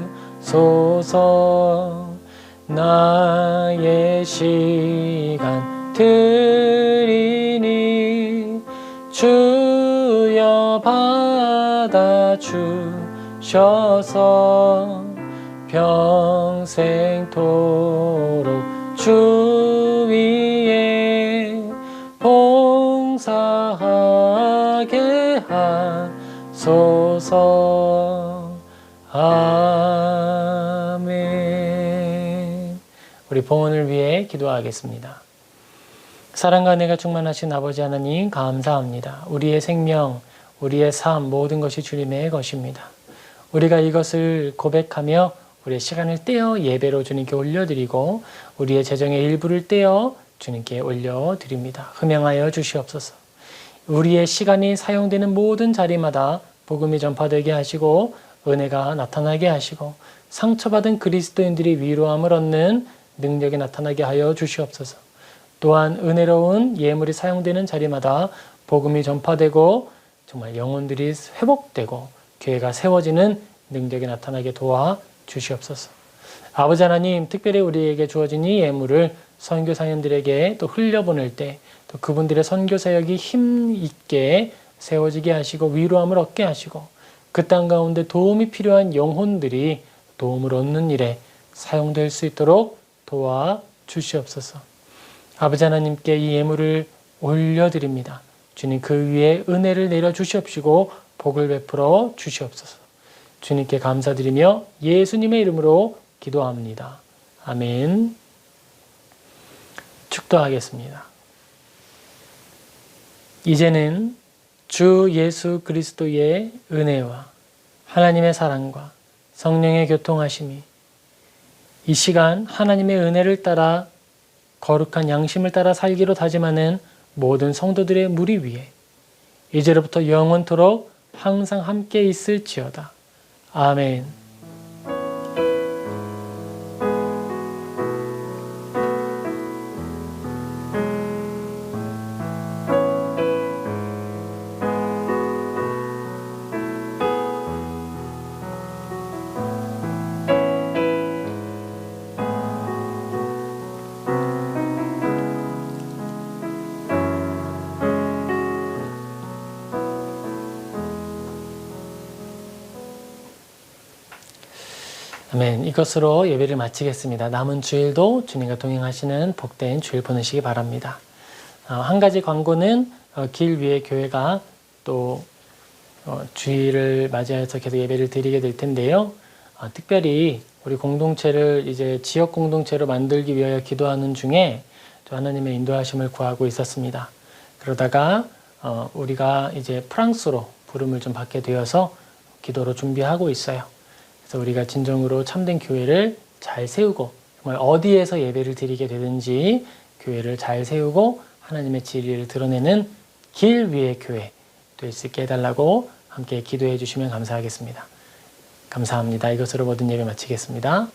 나의 시간 드리니 주여 받아주셔서 평생토록 주 위에 봉사하게 하소서. 아멘. 우리 봉헌을 위해 기도하겠습니다. 사랑과 은혜가 충만하신 아버지 하나님 감사합니다. 우리의 생명, 우리의 삶 모든 것이 주님의 것입니다. 우리가 이것을 고백하며 우리의 시간을 떼어 예배로 주님께 올려드리고 우리의 재정의 일부를 떼어 주님께 올려드립니다. 흠양하여 주시옵소서. 우리의 시간이 사용되는 모든 자리마다 복음이 전파되게 하시고 은혜가 나타나게 하시고 상처받은 그리스도인들이 위로함을 얻는 능력이 나타나게 하여 주시옵소서. 또한 은혜로운 예물이 사용되는 자리마다 복음이 전파되고 정말 영혼들이 회복되고 교회가 세워지는 능력이 나타나게 도와 주시옵소서. 아버지 하나님, 특별히 우리에게 주어진 이 예물을 선교사님들에게 또 흘려보낼 때 또 그분들의 선교 사역이 힘있게 세워지게 하시고 위로함을 얻게 하시고 그 땅 가운데 도움이 필요한 영혼들이 도움을 얻는 일에 사용될 수 있도록 도와 주시옵소서. 아버지 하나님께 이 예물을 올려드립니다. 주님 그 위에 은혜를 내려주시옵시고 복을 베풀어 주시옵소서. 주님께 감사드리며 예수님의 이름으로 기도합니다. 아멘. 축도하겠습니다. 이제는 주 예수 그리스도의 은혜와 하나님의 사랑과 성령의 교통하심이 이 시간 하나님의 은혜를 따라 거룩한 양심을 따라 살기로 다짐하는 모든 성도들의 무리 위에 이제로부터 영원토록 항상 함께 있을지어다. 아멘. 아멘. 이것으로 예배를 마치겠습니다. 남은 주일도 주님과 동행하시는 복된 주일 보내시기 바랍니다. 한 가지 광고는 길 위에 교회가 또 주일을 맞이해서 계속 예배를 드리게 될 텐데요. 특별히 우리 공동체를 이제 지역 공동체로 만들기 위하여 기도하는 중에 또 하나님의 인도하심을 구하고 있었습니다. 그러다가 우리가 이제 프랑스로 부름을 좀 받게 되어서 기도로 준비하고 있어요. 그래서 우리가 진정으로 참된 교회를 잘 세우고 정말 어디에서 예배를 드리게 되든지 교회를 잘 세우고 하나님의 진리를 드러내는 길 위의 교회 될 수 있게 해달라고 함께 기도해 주시면 감사하겠습니다. 감사합니다. 이것으로 모든 예배 마치겠습니다.